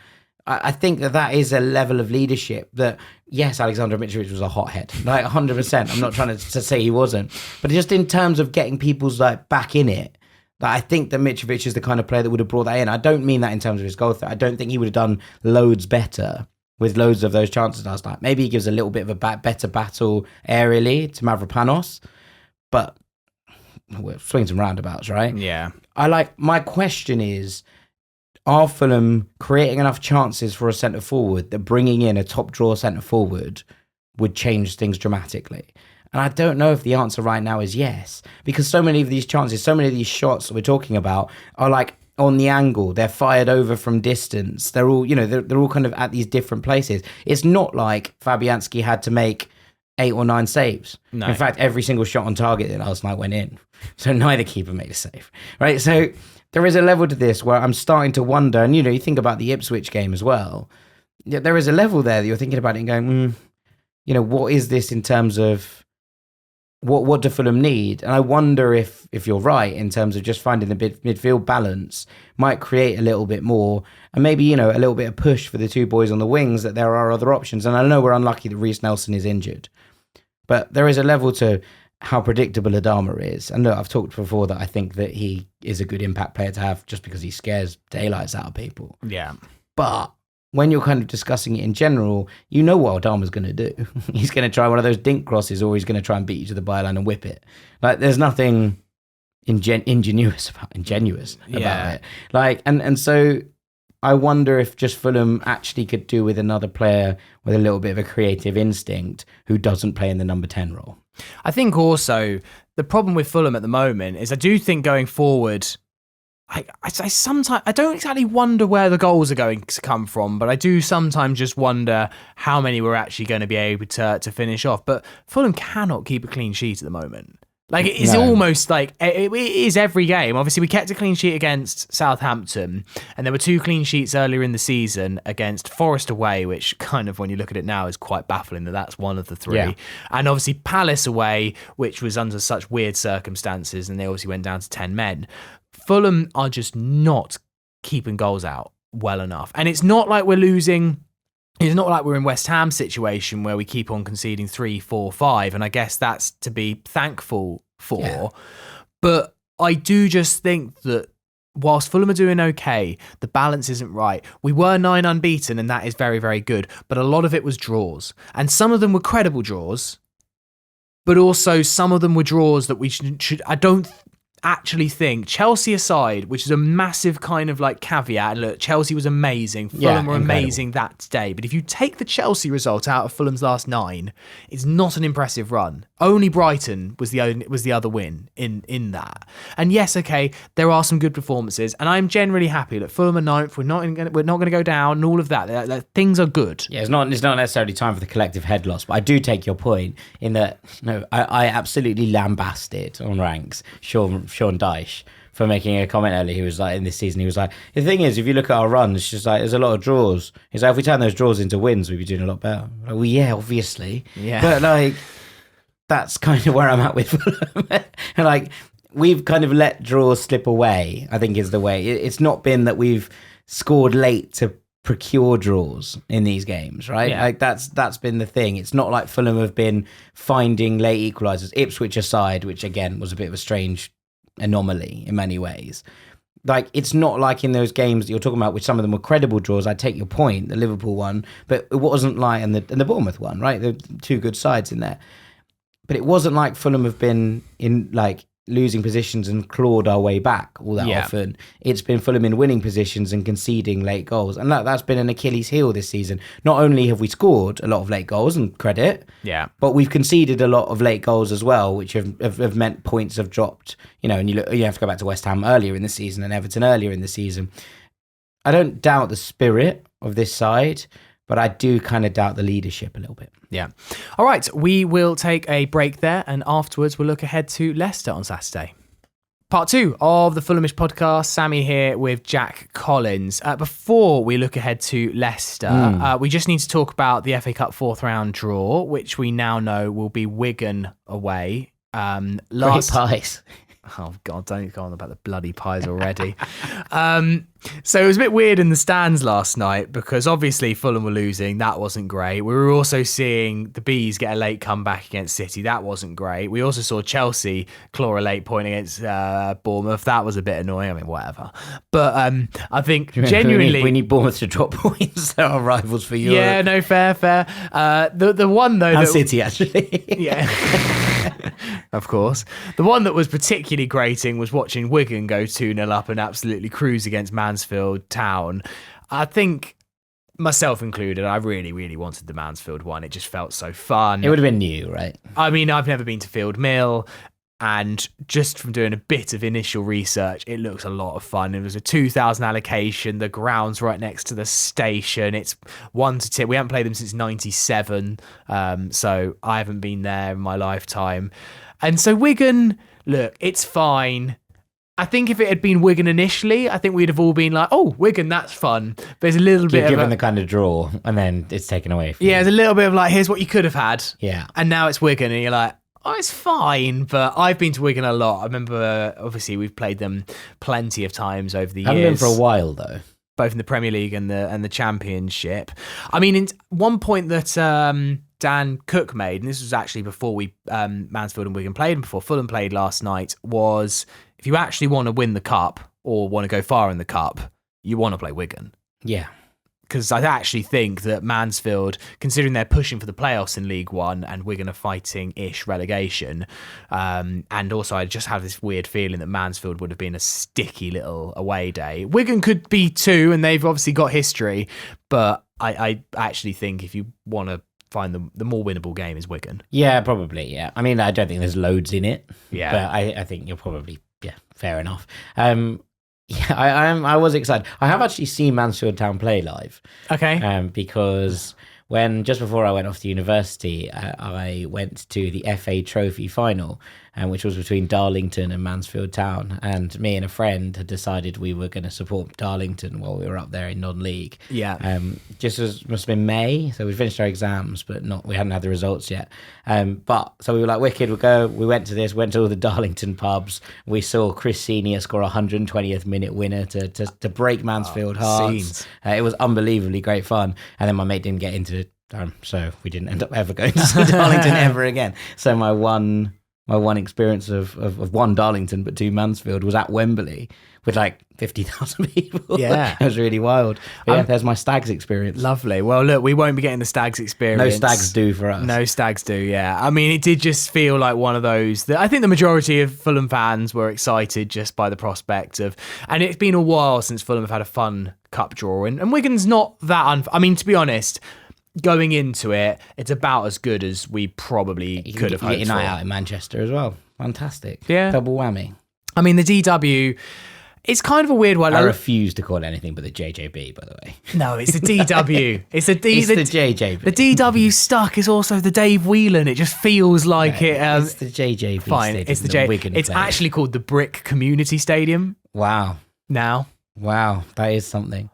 I think that is a level of leadership that, yes, Alexander Mitrovic was a hothead, 100%. I'm not trying to say he wasn't. But just in terms of getting people's back in it, I think that Mitrovic is the kind of player that would have brought that in. I don't mean that in terms of his goal threat. I don't think he would have done loads better with loads of those chances last night. Maybe he gives a little bit of a better battle aerially to Mavropanos. But swings and roundabouts, right? Yeah. My question is, are Fulham creating enough chances for a centre forward that bringing in a top draw centre forward would change things dramatically? And I don't know if the answer right now is yes, because so many of these chances, so many of these shots that we're talking about are like on the angle. They're fired over from distance. They're all, they're all kind of at these different places. It's not like Fabianski had to make 8 or 9 saves. No. In fact, every single shot on target last night went in. So neither keeper made a save, right? So there is a level to this where I'm starting to wonder, and you think about the Ipswich game as well. There is a level there that you're thinking about it and going, what is this in terms of what do Fulham need? And I wonder if you're right in terms of just finding the midfield balance might create a little bit more, and maybe a little bit of push for the 2 boys on the wings, that there are other options. And I know we're unlucky that Reece Nelson is injured, but there is a level to how predictable Adama is. And look, I've talked before that I think that he is a good impact player to have just because he scares daylights out of people. Yeah. But when you're kind of discussing it in general, what Adama's going to do. He's going to try one of those dink crosses, or he's going to try and beat you to the byline and whip it. Like, there's nothing ingenuous about it. Like, and so I wonder if just Fulham actually could do with another player with a little bit of a creative instinct who doesn't play in the number 10 role. I think also the problem with Fulham at the moment is I do think going forward, I sometimes, I don't exactly wonder where the goals are going to come from, but I do sometimes just wonder how many we're actually going to be able to finish off. But Fulham cannot keep a clean sheet at the moment. Like, it is almost like it is every game. Obviously, we kept a clean sheet against Southampton, and there were 2 clean sheets earlier in the season against Forest away, which kind of, when you look at it now, is quite baffling that that's one of the 3. Yeah. And obviously Palace away, which was under such weird circumstances, and they obviously went down to 10 men. Fulham are just not keeping goals out well enough. And it's not like we're losing. It's not like we're in West Ham situation where we keep on conceding 3, 4, 5. And I guess that's to be thankful for. Yeah. But I do just think that whilst Fulham are doing okay, the balance isn't right. We were 9 unbeaten, and that is very, very good. But a lot of it was draws. And some of them were credible draws. But also some of them were draws that we should I don't actually think, Chelsea aside, which is a massive kind of like caveat, and look, Chelsea was amazing, Fulham were amazing that day, but if you take the Chelsea result out of Fulham's last 9, it's not an impressive run. Only Brighton was the other win in that. And yes, okay, there are some good performances, and I'm generally happy that Fulham are 9th, we're not going to go down, and all of that. Things are good. Yeah, it's not necessarily time for the collective head loss, but I do take your point in that I absolutely lambasted on ranks Sean Dyche for making a comment earlier. He was like, in this season, he was like, the thing is, if you look at our runs, it's just like, there's a lot of draws. He's like, if we turn those draws into wins, we'd be doing a lot better. Like, well, yeah, obviously. Yeah. But like, that's kind of where I'm at with Fulham. And like, we've kind of let draws slip away, I think is the way. It's not been that we've scored late to procure draws in these games, right? Yeah. Like that's been the thing. It's not like Fulham have been finding late equalisers, Ipswich aside, which again was a bit of a strange anomaly in many ways. Like, it's not like in those games that you're talking about, which some of them were credible draws. I take your point, the Liverpool one, but it wasn't like, and the Bournemouth one, right? There are 2 good sides in there. But it wasn't like Fulham have been in like losing positions and clawed our way back all that often. It's been Fulham in winning positions and conceding late goals. And that's been an Achilles heel this season. Not only have we scored a lot of late goals, and credit, but we've conceded a lot of late goals as well, which have meant points have dropped. And you have to go back to West Ham earlier in the season and Everton earlier in the season. I don't doubt the spirit of this side, but I do kind of doubt the leadership a little bit. Yeah. All right, we will take a break there, and afterwards we'll look ahead to Leicester on Saturday. Part 2 of the Fulhamish podcast. Sammy here with Jack Collins. Before we look ahead to Leicester, we just need to talk about the FA Cup 4th round draw, which we now know will be Wigan away. Great pies. Oh, God, don't go on about the bloody pies already. So it was a bit weird in the stands last night because obviously Fulham were losing. That wasn't great. We were also seeing the Bees get a late comeback against City. That wasn't great. We also saw Chelsea claw a late point against Bournemouth. That was a bit annoying. I mean, whatever. But I think genuinely... We need Bournemouth to drop points. They're our rivals for Europe. Yeah, no, fair. The one, though... And City, actually. Yeah. Of course. The one that was particularly grating was watching Wigan go 2-0 up and absolutely cruise against Mansfield Town. I think, myself included, I really, really wanted the Mansfield one. It just felt so fun. It would have been new, right? I mean, I've never been to Field Mill, and just from doing a bit of initial research, it looks a lot of fun. It was a 2,000 allocation. The ground's right next to the station. It's 1 to 10. We haven't played them since 97, so I haven't been there in my lifetime. And so Wigan, look, it's fine. I think if it had been Wigan initially, I think we'd have all been like, oh, Wigan, that's fun. But there's a little bit given the kind of draw, and then it's taken away from you. There's a little bit of like, here's what you could have had. Yeah. And now it's Wigan, and you're like, oh, it's fine. But I've been to Wigan a lot. I remember, obviously, we've played them plenty of times over the years. Haven't been for a while, though. Both in the Premier League and the Championship. I mean, in one point that Dan Cook made, and this was actually before we Mansfield and Wigan played, and before Fulham played last night, was if you actually want to win the cup or want to go far in the cup, you want to play Wigan. Yeah. Because I actually think that Mansfield, considering they're pushing for the playoffs in League One and Wigan are fighting-ish relegation, and also I just have this weird feeling that Mansfield would have been a sticky little away day. Wigan could be too, and they've obviously got history, but I actually think if you want to find the more winnable game is Wigan. Yeah, probably, yeah. I mean, I don't think there's loads in it, Yeah. but I think you're probably, fair enough. Yeah, I was excited. I have actually seen Mansfield Town play live. Okay. Because when just before I went off to university, I went to the FA Trophy final, which was between Darlington and Mansfield Town. And me and a friend had decided we were going to support Darlington while we were up there in non-league. Yeah. Just as must have been May, so we finished our exams, but we hadn't had the results yet. But so we were like, wicked, we'll go. We went to all the Darlington pubs. We saw Chris Senior score a 120th minute winner to break Mansfield hearts. It was unbelievably great fun. And then my mate didn't get into it, so we didn't end up ever going to see Darlington ever again. So my one experience of one Darlington but two Mansfield was at Wembley with like 50,000 people. Yeah. It was really wild. But yeah, there's my Stags experience. Lovely. Well, look, we won't be getting the Stags experience. No Stags do for us. No Stags do, yeah. I mean, it did just feel like one of those that I think the majority of Fulham fans were excited just by the prospect of, and it's been a while since Fulham have had a fun cup draw, and Wigan's not that I mean, to be honest, going into it, it's about as good as we probably could have hoped for. You get your night out in Manchester as well. Fantastic. Yeah. Double whammy. I mean, the DW, it's kind of a weird one. I refuse to call it anything but the JJB, by the way. No, it's the DW. It's the JJB. The DW stuck is also the Dave Whelan. It just feels like it. It's the JJB. Fine, Stadium, it's the Wigan It's play. actually called the Brick Community Stadium Wow. now. Wow, that is something.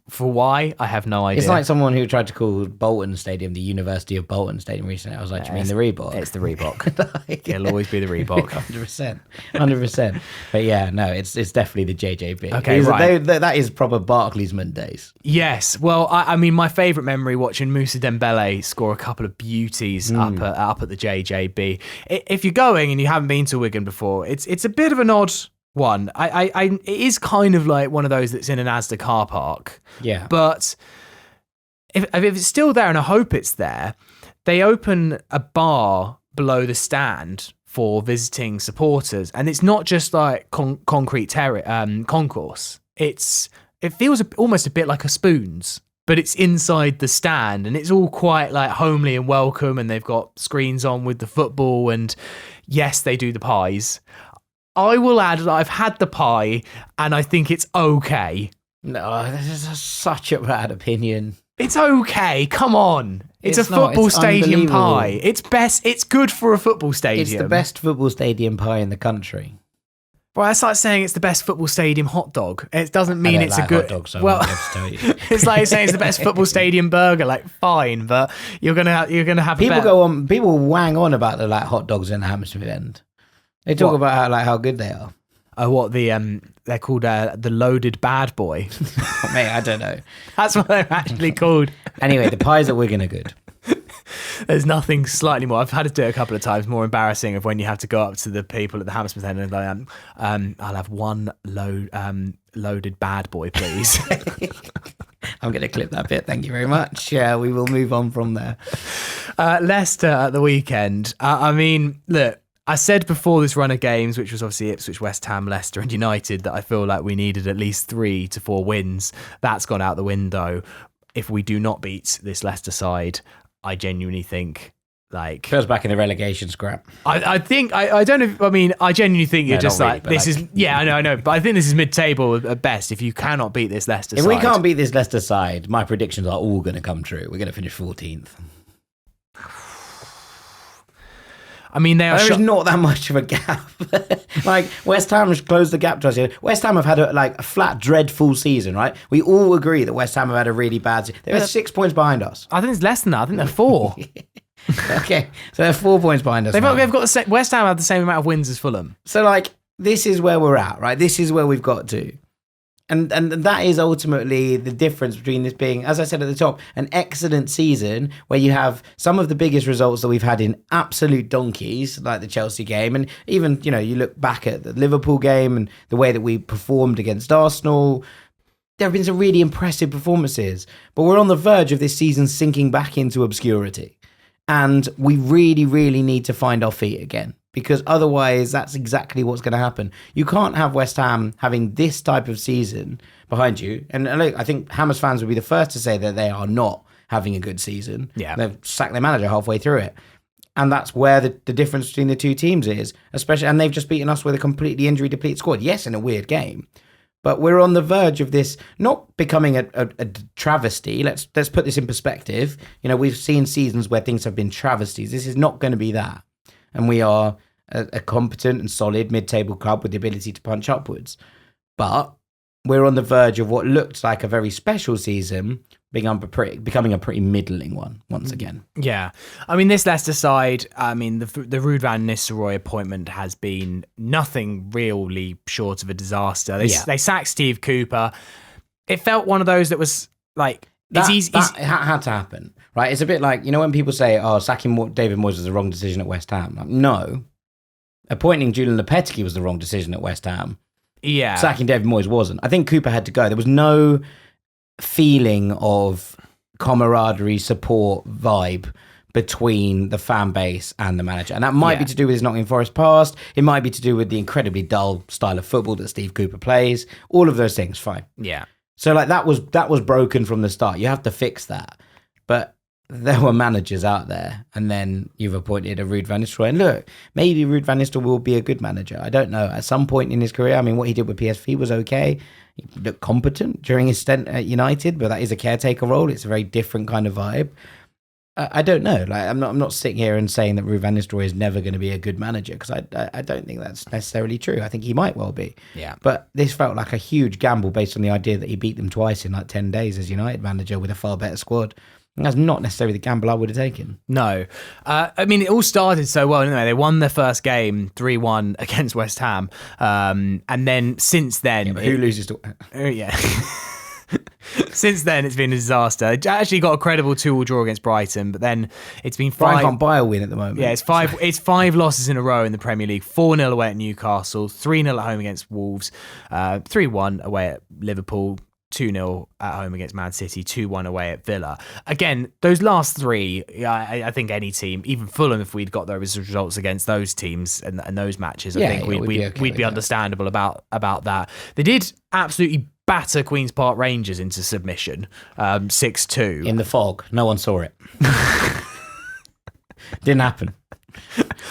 For why, I have no idea. It's like someone who tried to call Bolton Stadium the University of Bolton Stadium recently. I was like, do you mean the Reebok? It's the Reebok. It'll always be the Reebok. 100%. But yeah, no, it's definitely the JJB. Okay, right. That is proper Barclaysman days. Yes. Well, I mean, my favourite memory watching Moussa Dembele score a couple of beauties up at the JJB. If you're going and you haven't been to Wigan before, it's a bit of an odd one. It is kind of like one of those that's in an Asda car park. Yeah. But if it's still there, and I hope it's there, they open a bar below the stand for visiting supporters, and it's not just like concrete concourse. It feels almost a bit like a Spoons, but it's inside the stand, and it's all quite like homely and welcome, and they've got screens on with the football, and yes, they do the pies. I will add that I've had the pie, and I think it's okay. No, this is such a bad opinion. It's okay. Come on. It's a football stadium pie. It's best. It's good for a football stadium. It's the best football stadium pie in the country. Well, it's like saying it's the best football stadium hot dog. It doesn't mean it's a good. Hot dog, so well, I have to tell you. It's like saying it's the best football stadium burger. Like, fine, but you're gonna have People wang on about the hot dogs in the Hammersmith end. They talk about how good they are. Oh, what they're called the loaded bad boy. Mate, I don't know. That's what they're actually called. Anyway, the pies at Wigan are good. There's nothing slightly more. I've had to do it a couple of times. More embarrassing of when you have to go up to the people at the Hammersmith end and like, I'll have one loaded bad boy, please. I'm going to clip that bit. Thank you very much. Yeah, we will move on from there. Leicester at the weekend. I mean, look, I said before this run of games, which was obviously Ipswich, West Ham, Leicester and United, that I feel like we needed at least 3 to 4 wins. That's gone out the window. If we do not beat this Leicester side, I genuinely think like... Feels back in the relegation scrap. I think, I don't know, I genuinely think you're just like, this is, yeah, I know, but I think this is mid-table at best if you cannot beat this Leicester side. If we can't beat this Leicester side, my predictions are all going to come true. We're going to finish 14th. I mean, there's not that much of a gap. Like, West Ham has closed the gap to us here. West Ham have had a flat, dreadful season, right? We all agree that West Ham have had a really bad season. They're 6 points behind us. I think it's less than that. I think they're 4. Okay, so they're 4 points behind us. They've got the same, West Ham have the same amount of wins as Fulham. So, like, this is where we're at, right? This is where we've got to. And that is ultimately the difference between this being, as I said at the top, an excellent season where you have some of the biggest results that we've had in absolute donkeys, like the Chelsea game. And even, you look back at the Liverpool game and the way that we performed against Arsenal. There have been some really impressive performances. But we're on the verge of this season sinking back into obscurity. And we really, really need to find our feet again. Because otherwise, that's exactly what's going to happen. You can't have West Ham having this type of season behind you. And look, I think Hammers fans would be the first to say that they are not having a good season. Yeah. They've sacked their manager halfway through it. And that's where the difference between the two teams is. Especially, and they've just beaten us with a completely injury-depleted squad. Yes, in a weird game. But we're on the verge of this not becoming a travesty. Let's put this in perspective. We've seen seasons where things have been travesties. This is not going to be that. And we are a competent and solid mid-table club with the ability to punch upwards. But we're on the verge of what looked like a very special season becoming a pretty middling one once again. Yeah. I mean, this Leicester side, the Ruud van Nistelrooy appointment has been nothing really short of a disaster. They sacked Steve Cooper. It felt one of those that was like... That had to happen, right? It's a bit like, when people say, sacking David Moyes was the wrong decision at West Ham. Like, no. Appointing Julian Lopetegui was the wrong decision at West Ham. Yeah. Sacking David Moyes wasn't. I think Cooper had to go. There was no feeling of camaraderie, support, vibe between the fan base and the manager. And that might be to do with his Nottingham Forest past. It might be to do with the incredibly dull style of football that Steve Cooper plays. All of those things, fine. Yeah. So that was broken from the start. You have to fix that. But there were managers out there, and then you've appointed a Ruud van Nistelrooy. And look, maybe Ruud van Nistelrooy will be a good manager. I don't know. At some point in his career, what he did with PSV was okay. He looked competent during his stint at United, but that is a caretaker role. It's a very different kind of vibe. I don't know. Like, I'm not sitting here and saying that Ruud van Nistelrooy is never going to be a good manager, because I don't think that's necessarily true. I think he might well be. Yeah. But this felt like a huge gamble based on the idea that he beat them twice in like 10 days as United manager with a far better squad. And that's not necessarily the gamble I would have taken. No. It all started so well, didn't they? They won their first game 3-1 against West Ham. And then since then... Yeah, but who loses to... yeah. Since then, it's been a disaster. It actually got a credible 2-2 draw against Brighton, but then it's been 5... Brighton can't buy a win at the moment. Yeah, it's 5 losses in a row in the Premier League. 4-0 away at Newcastle, 3-0 at home against Wolves, 3-1 away at Liverpool, 2-0 at home against Man City, 2-1 away at Villa. Again, those last 3, I think any team, even Fulham, if we'd got those results against those teams and those matches, I think we'd be understandable about that. They did absolutely batter Queen's Park Rangers into submission, 6-2. In the fog. No one saw it. Didn't happen.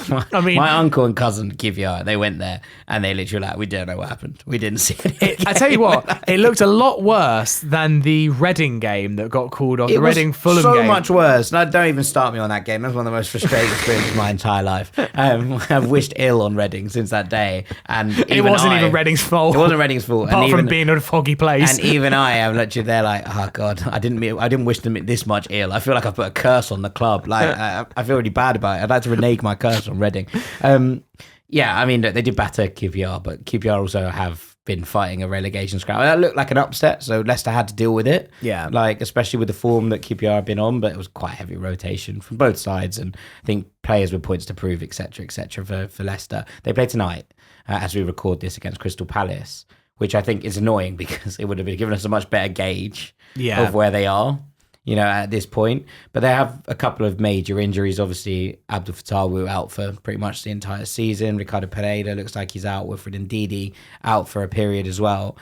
My uncle and cousin Kivyar, they went there and they literally were like, we don't know what happened. We didn't see it. I tell you what, it looked a lot worse than the Reading game that got called off. The Reading Fulham game. So much worse. No, don't even start me on that game. That's one of the most frustrating experiences of my entire life. I've wished ill on Reading since that day. And it wasn't even Reading's fault. It wasn't Reading's fault. Apart from being in a foggy place. And even I am literally there like, oh God, I didn't wish them this much ill. I feel like I've put a curse on the club. Like I feel really bad about it. I'd like to renege my curse on Reading. They did batter QPR, but QPR also have been fighting a relegation scrap. That looked like an upset, so Leicester had to deal with it. Yeah. Especially with the form that QPR have been on, but it was quite heavy rotation from both sides, and I think players with points to prove, etc., for Leicester. They play tonight, as we record this, against Crystal Palace, which I think is annoying because it would have given us a much better gauge of where they are. at this point. But they have a couple of major injuries. Obviously, Abdul Fattah were out for pretty much the entire season. Ricardo Pereira looks like he's out. Wilfred Ndidi out for a period as well.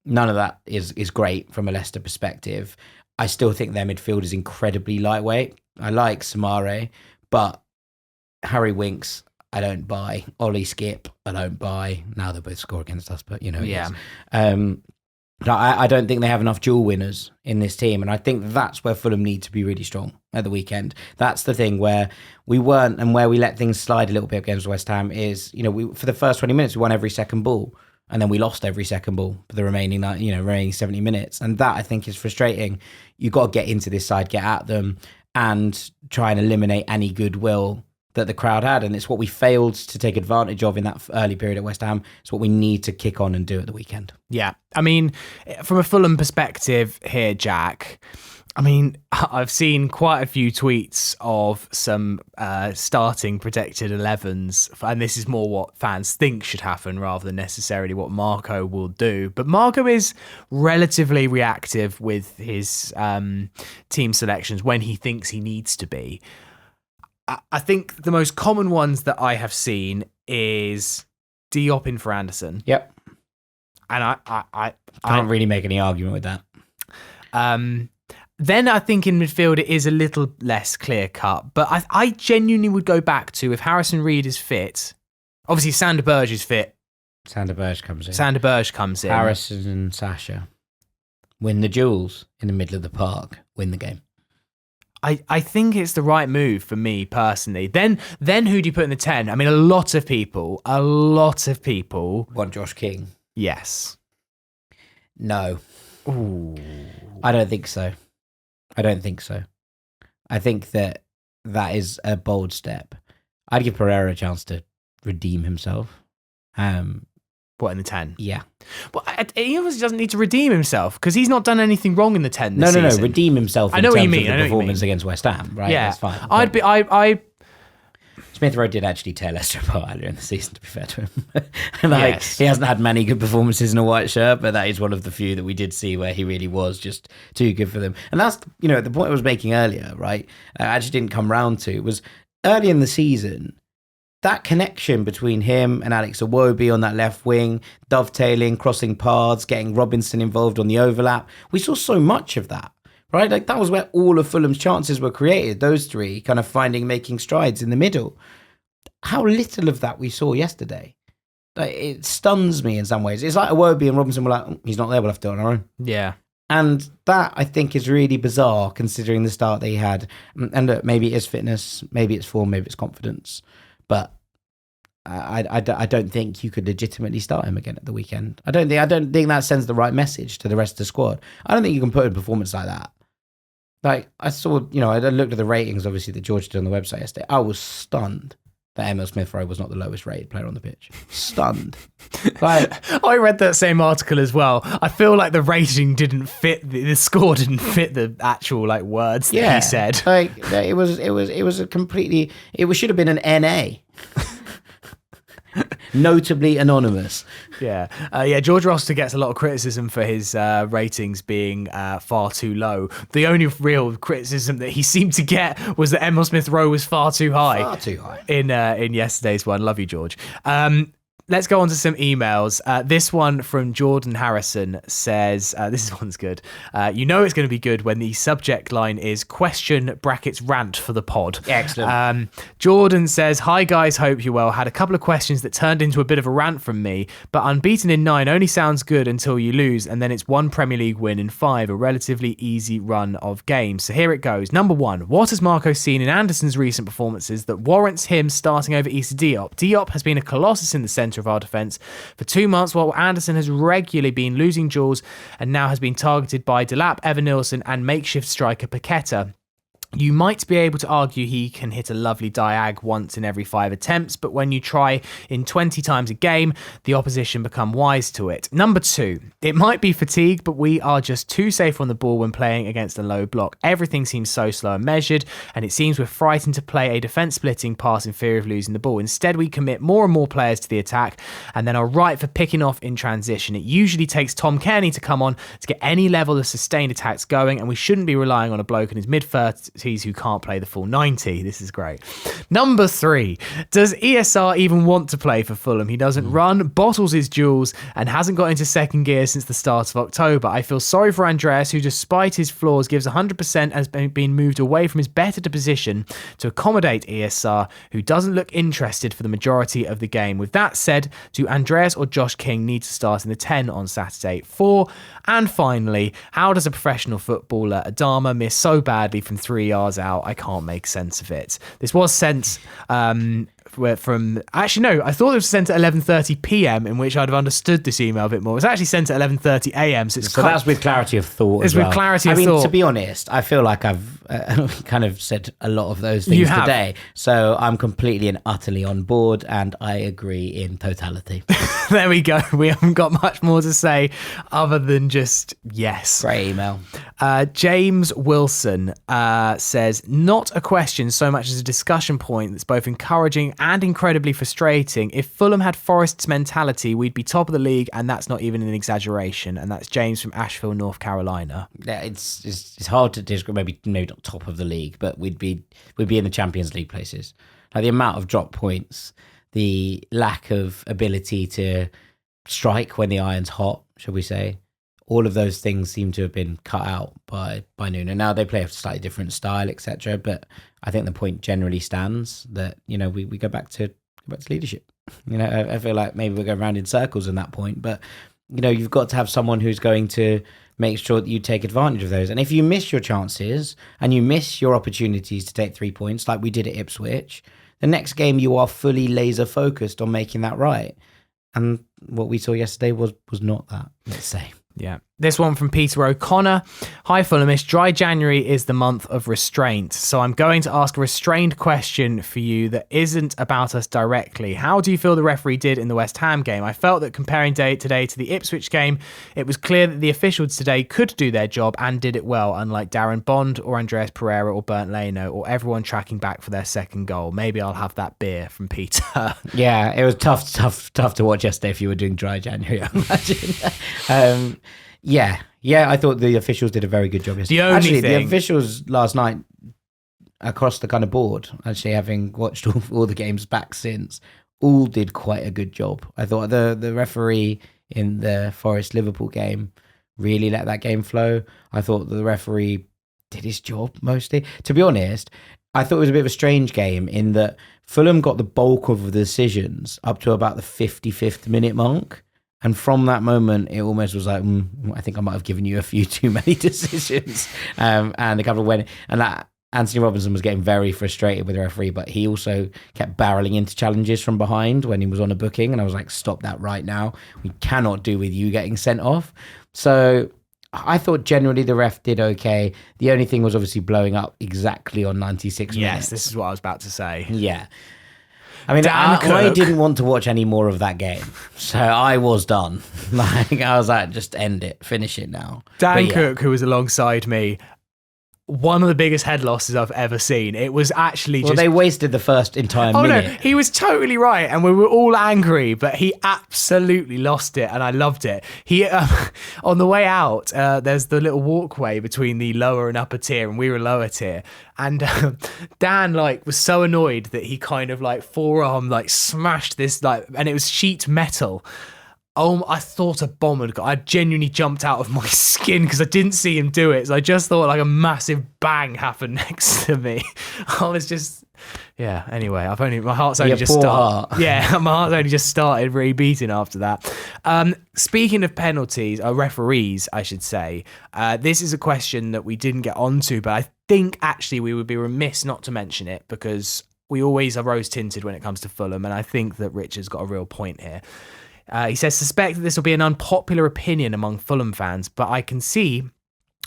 None of that is great from a Leicester perspective. I still think their midfield is incredibly lightweight. I like Samare, but Harry Winks, I don't buy. Ollie Skip, I don't buy. Now they both score against us, but Yeah. I don't think they have enough dual winners in this team, and I think that's where Fulham need to be really strong at the weekend. That's the thing where we weren't, and where we let things slide a little bit against West Ham is, we for the first 20 minutes we won every second ball, and then we lost every second ball for the remaining 70 minutes, and that I think is frustrating. You've got to get into this side, get at them, and try and eliminate any goodwill that the crowd had, and it's what we failed to take advantage of in that early period at West Ham. It's what we need to kick on and do at the weekend. Yeah, I mean, from a Fulham perspective here, Jack, I mean, I've seen quite a few tweets of some starting protected 11s, and this is more what fans think should happen rather than necessarily what Marco will do. But Marco is relatively reactive with his team selections when he thinks he needs to be. I think the most common ones that I have seen is Diop in for Anderson. Yep. And I can't really make any argument with that. Then I think in midfield it is a little less clear cut, but I genuinely would go back to, if Harrison Reed is fit, obviously Sander Berge is fit. Sander Berge comes in. Harrison and Sasha win the duels in the middle of the park, win the game. I think it's the right move for me personally. Then who do you put in the 10? I mean, a lot of people want Josh King. Yes. No. Ooh. I don't think so. I think that is a bold step. I'd give Pereira a chance to redeem himself. What, in the 10? Yeah. Well, he obviously doesn't need to redeem himself because he's not done anything wrong in the 10 this season. No, redeem himself in terms of the performance against West Ham, right? Yeah. That's fine. I Smith Rowe did actually tear Leicester apart earlier in the season, to be fair to him. Yes. He hasn't had many good performances in a white shirt, but that is one of the few that we did see where he really was just too good for them. And that's, the point I was making earlier, right? I actually didn't come round to, was early in the season, that connection between him and Alex Iwobi on that left wing, dovetailing, crossing paths, getting Robinson involved on the overlap. We saw so much of that, right? Like, that was where all of Fulham's chances were created. Those three kind of making strides in the middle. How little of that we saw yesterday. Like, it stuns me in some ways. It's like Iwobi and Robinson were like, he's not there, we'll have to do it on our own. Yeah. And that, I think, is really bizarre considering the start that he had. And look, maybe it is fitness, maybe it's form, maybe it's confidence. But I don't think you could legitimately start him again at the weekend. I don't think that sends the right message to the rest of the squad. I don't think you can put a performance like that. Like, I saw, I looked at the ratings, obviously, that George did on the website yesterday. I was stunned that Emil Smith-Rowe was not the lowest rated player on the pitch. Stunned. Like, I read that same article as well. I feel like the rating didn't fit, the score didn't fit the actual words that he said. Like, it was a completely, should have been an NA. Notably anonymous. Yeah. George Roster gets a lot of criticism for his ratings being far too low. The only real criticism that he seemed to get was that Emil Smith-Rowe was far too high in yesterday's one. Love you, George. Let's go on to some emails. This one from Jordan Harrison says, this one's good. It's going to be good when the subject line is question brackets rant for the pod. Excellent. Jordan says, hi guys, hope you're well. Had a couple of questions that turned into a bit of a rant from me, but unbeaten in 9 only sounds good until you lose, and then it's 1 Premier League win in 5, a relatively easy run of games. So here it goes. Number 1, what has Marco seen in Anderson's recent performances that warrants him starting over Issa Diop? Diop has been a colossus in the centre of our defence for 2 months, while Anderson has regularly been losing duels and now has been targeted by Delap, Evan Nilsson and makeshift striker Paqueta. You might be able to argue he can hit a lovely diag once in every 5 attempts, but when you try in 20 times a game, the opposition become wise to it. Number 2, it might be fatigue, but we are just too safe on the ball when playing against a low block. Everything seems so slow and measured, and it seems we're frightened to play a defence-splitting pass in fear of losing the ball. Instead, we commit more and more players to the attack, and then are right for picking off in transition. It usually takes Tom Kearney to come on to get any level of sustained attacks going, and we shouldn't be relying on a bloke in his mid-30s who can't play the full 90. This is great. Number 3, does ESR even want to play for Fulham? He doesn't run, bottles his duels, and hasn't got into second gear since the start of October. I feel sorry for Andreas, who despite his flaws gives 100% and has been moved away from his better position to accommodate ESR, who doesn't look interested for the majority of the game. With that said, do Andreas or Josh King need to start in the 10 on Saturday? 4, and finally, how does a professional footballer, Adama, miss so badly from 3 yards out? I can't make sense of it. This was sent from actually no, I thought it was sent at 11:30 p.m, in which I'd have understood this email a bit more. It was actually sent at 11:30 a.m, so that's with clarity of thought. It's with clarity of thought. I mean, to be honest, I feel like I've kind of said a lot of those things today, so I'm completely and utterly on board, and I agree in totality. There we go. We haven't got much more to say other than just yes. Great email. James Wilson says, not a question so much as a discussion point that's both encouraging and incredibly frustrating. If Fulham had Forest's mentality, we'd be top of the league, and that's not even an exaggeration. And that's James from Asheville, North Carolina. Yeah, it's hard to describe. Maybe not top of the league, but we'd be in the Champions League places. Like the amount of drop points, the lack of ability to strike when the iron's hot, shall we say. All of those things seem to have been cut out by Nuno. Now they play a slightly different style, etc. But I think the point generally stands that, you know, we go back to leadership. You know, I feel like maybe we're going around in circles in that point, but you know, you've got to have someone who's going to make sure that you take advantage of those. And if you miss your chances and you miss your opportunities to take 3 points, like we did at Ipswich, the next game you are fully laser focused on making that right. And what we saw yesterday was not that, let's say. Yeah. This one from Peter O'Connor. Hi, Fulhamish. Dry January is the month of restraint. So I'm going to ask a restrained question for you that isn't about us directly. How do you feel the referee did in the West Ham game? I felt that comparing today to the Ipswich game, it was clear that the officials today could do their job and did it well, unlike Darren Bond or Andreas Pereira or Bernd Leno or everyone tracking back for their second goal. Maybe I'll have that beer from Peter. Yeah, it was tough to watch yesterday if you were doing Dry January, I imagine. Yeah, I thought the officials did a very good job yesterday. The officials last night across the kind of board, actually having watched all the games back since, all did quite a good job. I thought the referee in the Forest-Liverpool game really let that game flow. I thought the referee did his job mostly. To be honest, I thought it was a bit of a strange game in that Fulham got the bulk of the decisions up to about the 55th minute mark. And from that moment, it almost was like, I think I might have given you a few too many decisions. And a couple went, and that Anthony Robinson was getting very frustrated with the referee, but he also kept barreling into challenges from behind when he was on a booking. And I was like, stop that right now. We cannot do with you getting sent off. So I thought generally the ref did okay. The only thing was obviously blowing up exactly on 96 minutes. Yes, this is what I was about to say. Yeah. I mean, I didn't want to watch any more of that game, so I was done. Like, I was like, just end it, finish it now. Dan Cook, who was alongside me, one of the biggest head losses I've ever seen. It was actually they wasted the first entire minute. No, he was totally right, and we were all angry, but he absolutely lost it, and I loved it. He, on the way out, there's the little walkway between the lower and upper tier, and we were lower tier, and Dan was so annoyed that he kind of forearm smashed this and it was sheet metal. Oh, I thought a bomb had got. I genuinely jumped out of my skin because I didn't see him do it. So I just thought a massive bang happened next to me. I was just, yeah. Anyway, my heart's only just started. Yeah, my heart's only just started really beating after that. Speaking of penalties, or referees, I should say, this is a question that we didn't get onto, but I think actually we would be remiss not to mention it because we always are rose tinted when it comes to Fulham, and I think that Richard's got a real point here. He says, suspect that this will be an unpopular opinion among Fulham fans, but I can see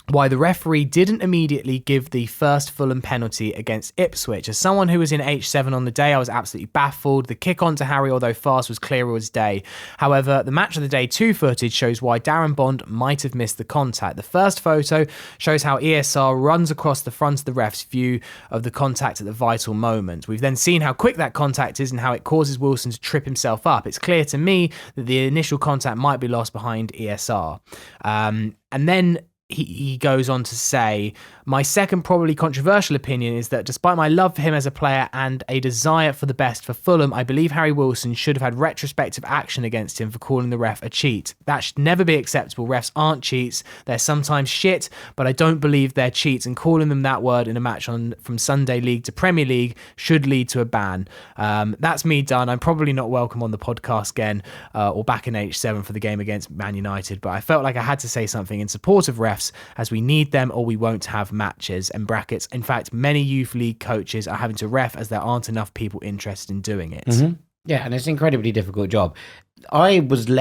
why the referee didn't immediately give the first Fulham penalty against Ipswich. As someone who was in H7 on the day, I was absolutely baffled. The kick onto Harry, although fast, was clear as day. However, the Match of the Day 2 footage shows why Darren Bond might have missed the contact. The first photo shows how ESR runs across the front of the ref's view of the contact at the vital moment. We've then seen how quick that contact is and how it causes Wilson to trip himself up. It's clear to me that the initial contact might be lost behind ESR. And then he goes on to say, my second probably controversial opinion is that despite my love for him as a player and a desire for the best for Fulham, I believe Harry Wilson should have had retrospective action against him for calling the ref a cheat. That should never be acceptable. Refs aren't cheats. They're sometimes shit, but I don't believe they're cheats, and calling them that word in a match from Sunday League to Premier League should lead to a ban. That's me done. I'm probably not welcome on the podcast again or back in H7 for the game against Man United, but I felt like I had to say something in support of refs, as we need them or we won't have matches and brackets. In fact, many youth league coaches are having to ref as there aren't enough people interested in doing it. Mm-hmm. Yeah, and it's an incredibly difficult job. I wasn't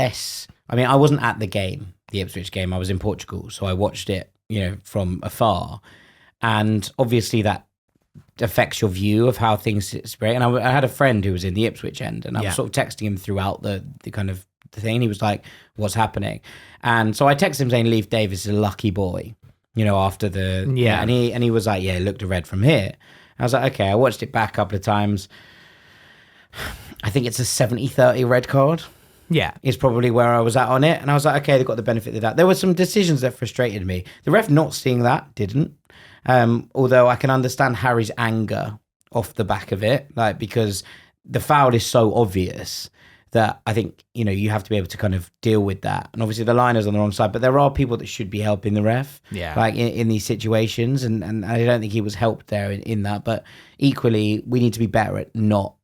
at the game, the Ipswich game. I was in Portugal, so I watched it, from afar. And obviously that affects your view of how things spread. And I had a friend who was in the Ipswich end, and I was sort of texting him throughout the kind of the thing. He was like, what's happening? And so I texted him saying, Leif Davis is a lucky boy, after the... Yeah. And he was like, yeah, it looked a red from here. I was like, okay, I watched it back a couple of times. I think it's a 70-30 red card. Yeah. Is probably where I was at on it. And I was like, okay, they got the benefit of the doubt. There were some decisions that frustrated me. The ref not seeing that didn't. Although I can understand Harry's anger off the back of it, because the foul is so obvious that I think, you have to be able to kind of deal with that. And obviously the liner's on the wrong side, but there are people that should be helping the ref, in these situations. And I don't think he was helped there in that. But equally, we need to be better at not,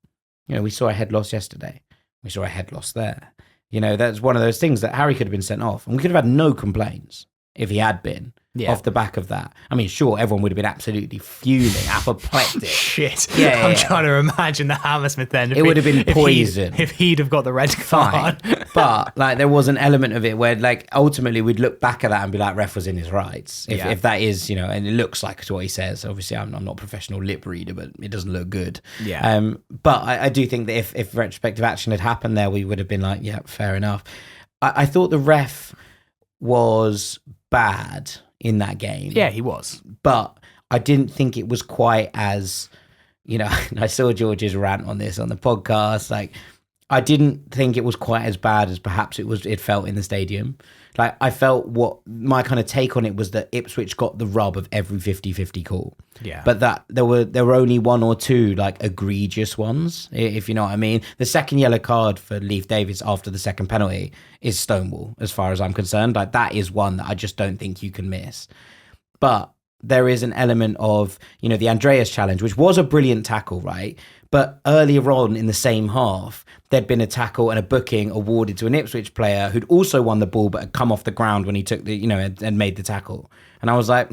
we saw a head loss yesterday. We saw a head loss there. That's one of those things that Harry could have been sent off. And we could have had no complaints if he had been. Off the back of that. I mean, sure, everyone would have been absolutely fuming, apoplectic. Shit. I'm trying to imagine the Hammersmith then. It would have been poison. If he'd have got the red card. But, there was an element of it where, ultimately we'd look back at that and be like, ref was in his rights. If that is, and it looks like what he says. Obviously, I'm not a professional lip reader, but it doesn't look good. Yeah. But I do think that if retrospective action had happened there, we would have been like, yeah, fair enough. I thought the ref was bad in that game. Yeah, he was. But I didn't think it was quite as, I saw George's rant on this on the podcast. I didn't think it was quite as bad as perhaps it felt in the stadium. I felt what my kind of take on it was that Ipswich got the rub of every 50-50 call. Yeah. But that there were only one or two egregious ones, if you know what I mean. The second yellow card for Leif Davis after the second penalty is stonewall, as far as I'm concerned. That is one that I just don't think you can miss. But there is an element of, the Andreas challenge, which was a brilliant tackle, right? But earlier on in the same half, there'd been a tackle and a booking awarded to an Ipswich player who'd also won the ball but had come off the ground when he took and made the tackle. And I was like,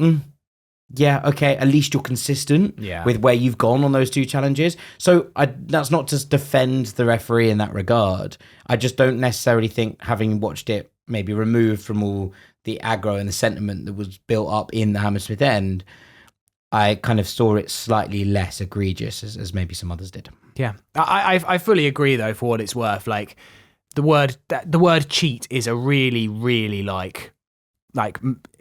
yeah, okay, at least you're consistent with where you've gone on those two challenges. So that's not to defend the referee in that regard. I just don't necessarily think, having watched it maybe removed from all the aggro and the sentiment that was built up in the Hammersmith end, I kind of saw it slightly less egregious as maybe some others did. Yeah, I fully agree though. For what it's worth, the word cheat is a really, really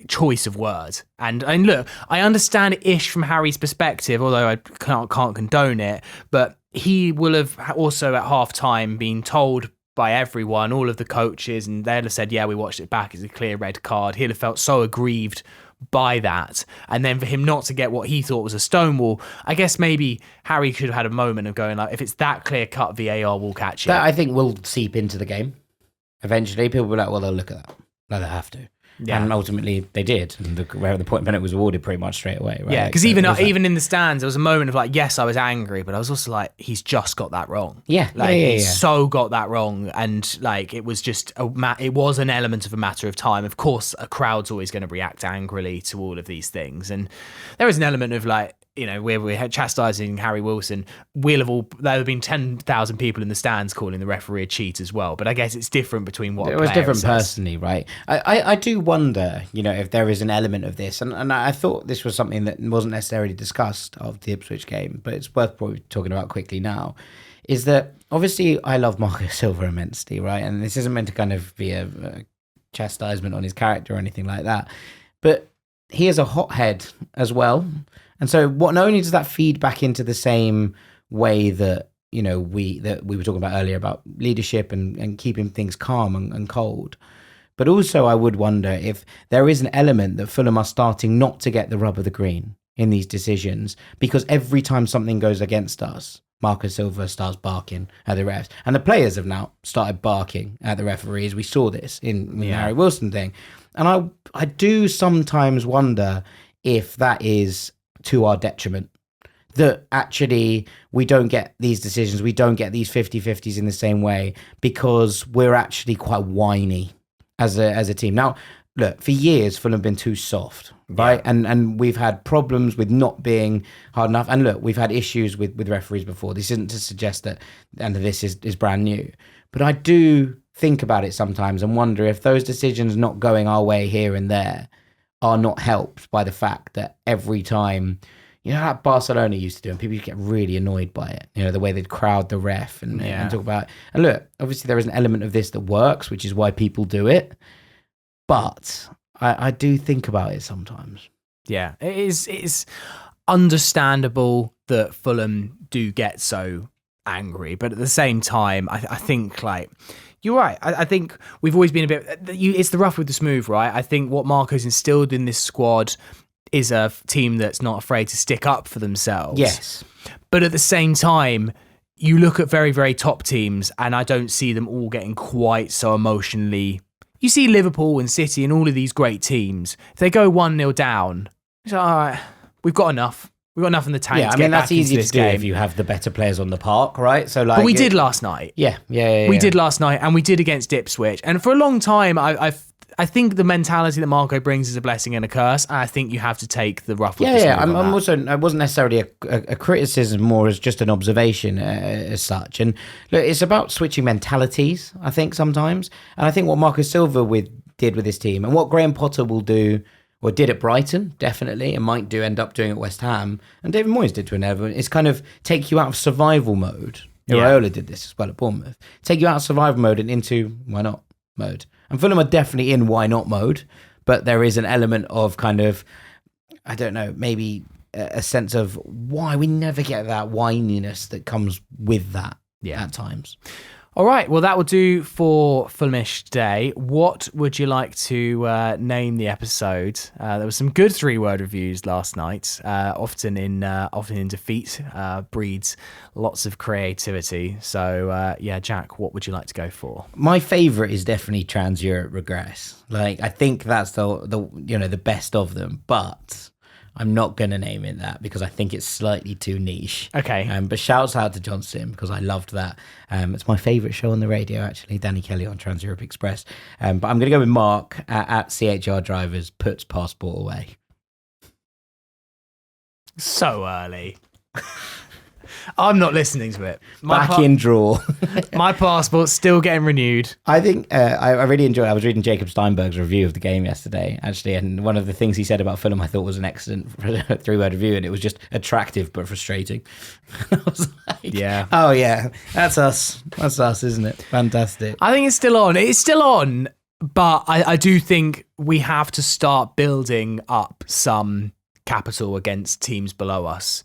choice of words. And look, I understand ish from Harry's perspective, although I can't condone it. But he will have also at half time been told by everyone, all of the coaches, and they'd have said, yeah, we watched it back, it's a clear red card. He'd have felt so aggrieved by that, and then for him not to get what he thought was a stonewall, I guess maybe Harry could have had a moment of going if it's that clear cut, VAR will catch it. That I think will seep into the game eventually. People will be like, well, they'll look at that. No, they have to. Yeah. And ultimately they did. And the point penalty was awarded pretty much straight away, right? Yeah, because even in the stands, there was a moment of yes, I was angry, but I was also like, he's just got that wrong. Yeah. He's so got that wrong. And it was just, it was an element of a matter of time. Of course, a crowd's always going to react angrily to all of these things. And there is an element of we're chastising Harry Wilson, there have been 10,000 people in the stands calling the referee a cheat as well. But I guess it's different between what it was different personally, right? I do wonder, if there is an element of this, and I thought this was something that wasn't necessarily discussed of the Ipswich game, but it's worth probably talking about quickly now, is that obviously I love Marco Silva immensely, right? And this isn't meant to kind of be a chastisement on his character or anything like that, but he is a hothead as well. And so not only does that feed back into the same way that, we were talking about earlier about leadership and keeping things calm and cold, but also I would wonder if there is an element that Fulham are starting not to get the rub of the green in these decisions, because every time something goes against us, Marco Silva starts barking at the refs. And the players have now started barking at the referees. We saw this in the Harry Wilson thing. And I do sometimes wonder if that is to our detriment, that actually we don't get these decisions, we don't get these 50-50s in the same way, because we're actually quite whiny as a team. Now, look, for years, Fulham have been too soft, right? Yeah. And we've had problems with not being hard enough. And look, we've had issues with referees before. This isn't to suggest that this is brand new. But I do think about it sometimes and wonder if those decisions not going our way here and there are not helped by the fact that every time, like Barcelona used to do, and people get really annoyed by it, the way they'd crowd the ref and talk about it. And look, obviously there is an element of this that works, which is why people do it. But I do think about it sometimes. Yeah, it's understandable that Fulham do get so angry, but at the same time, I think you're right. I think we've always been a bit. It's the rough with the smooth, right? I think what Marco's instilled in this squad is a team that's not afraid to stick up for themselves. Yes, but at the same time, you look at very, very top teams, and I don't see them all getting quite so emotionally. You see Liverpool and City and all of these great teams. If they go 1-0 down, it's like, all right, we've got enough. We've got enough in the tank. Yeah, I mean, that's easy to do if you have the better players on the park, right? So, but we did last night. Yeah. We did last night, and we did against Ipswich. And for a long time, I think the mentality that Marco brings is a blessing and a curse. And I think you have to take the rough with the smooth. I'm also. I wasn't necessarily a criticism, more as just an observation as such. And look, it's about switching mentalities, I think, sometimes. And I think what Marco Silva did with his team, and what Graham Potter will do, or did at Brighton, definitely, and might end up doing at West Ham, and David Moyes did to an element, is kind of take you out of survival mode. Iraola did this as well at Bournemouth. Take you out of survival mode and into why not mode. And Fulham are definitely in why not mode, but there is an element of kind of, I don't know, maybe a sense of why we never get that whininess that comes with that at times. All right, well, that will do for Fulhamish today. What would you like to name the episode? There were some good 3-word reviews last night. Often in defeat breeds lots of creativity. So, Jack, what would you like to go for? My favourite is definitely Trans-Europe Regress. I think that's the best of them, but I'm not going to name it that because I think it's slightly too niche. Okay. But shouts out to John Sim because I loved that. It's my favourite show on the radio, actually, Danny Kelly on Trans Europe Express. But I'm going to go with Mark at CHR Drivers puts passport away. So early. I'm not listening to it. Back in draw. My passport's still getting renewed. I think I really enjoyed it. I was reading Jacob Steinberg's review of the game yesterday, actually, and one of the things he said about Fulham I thought was an excellent 3-word review, and it was just attractive but frustrating. I was like, yeah. Oh, yeah. That's us. That's us, isn't it? Fantastic. I think it's still on. It's still on, but I do think we have to start building up some capital against teams below us.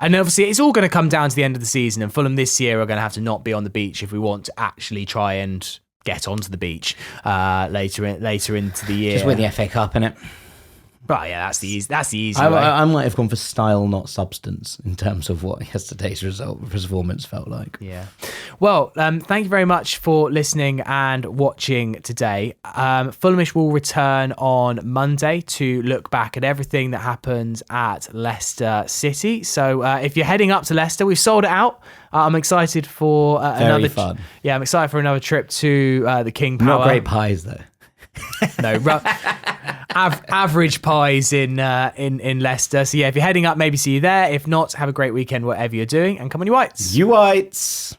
And obviously, it's all going to come down to the end of the season, and Fulham this year are going to have to not be on the beach if we want to actually try and get onto the beach later into the year. Just win the FA Cup, innit? Right, yeah, that's the easy way. I might have gone for style, not substance, in terms of what yesterday's performance felt like. Yeah. Well, thank you very much for listening and watching today. Fulhamish will return on Monday to look back at everything that happened at Leicester City. So if you're heading up to Leicester, we've sold it out. I'm excited for another. Fun. Yeah, I'm excited for another trip to the King Power. Not great pies though. No. average pies in Leicester. So yeah, if you're heading up, maybe see you there. If not, have a great weekend, whatever you're doing, and come on, you whites. You whites.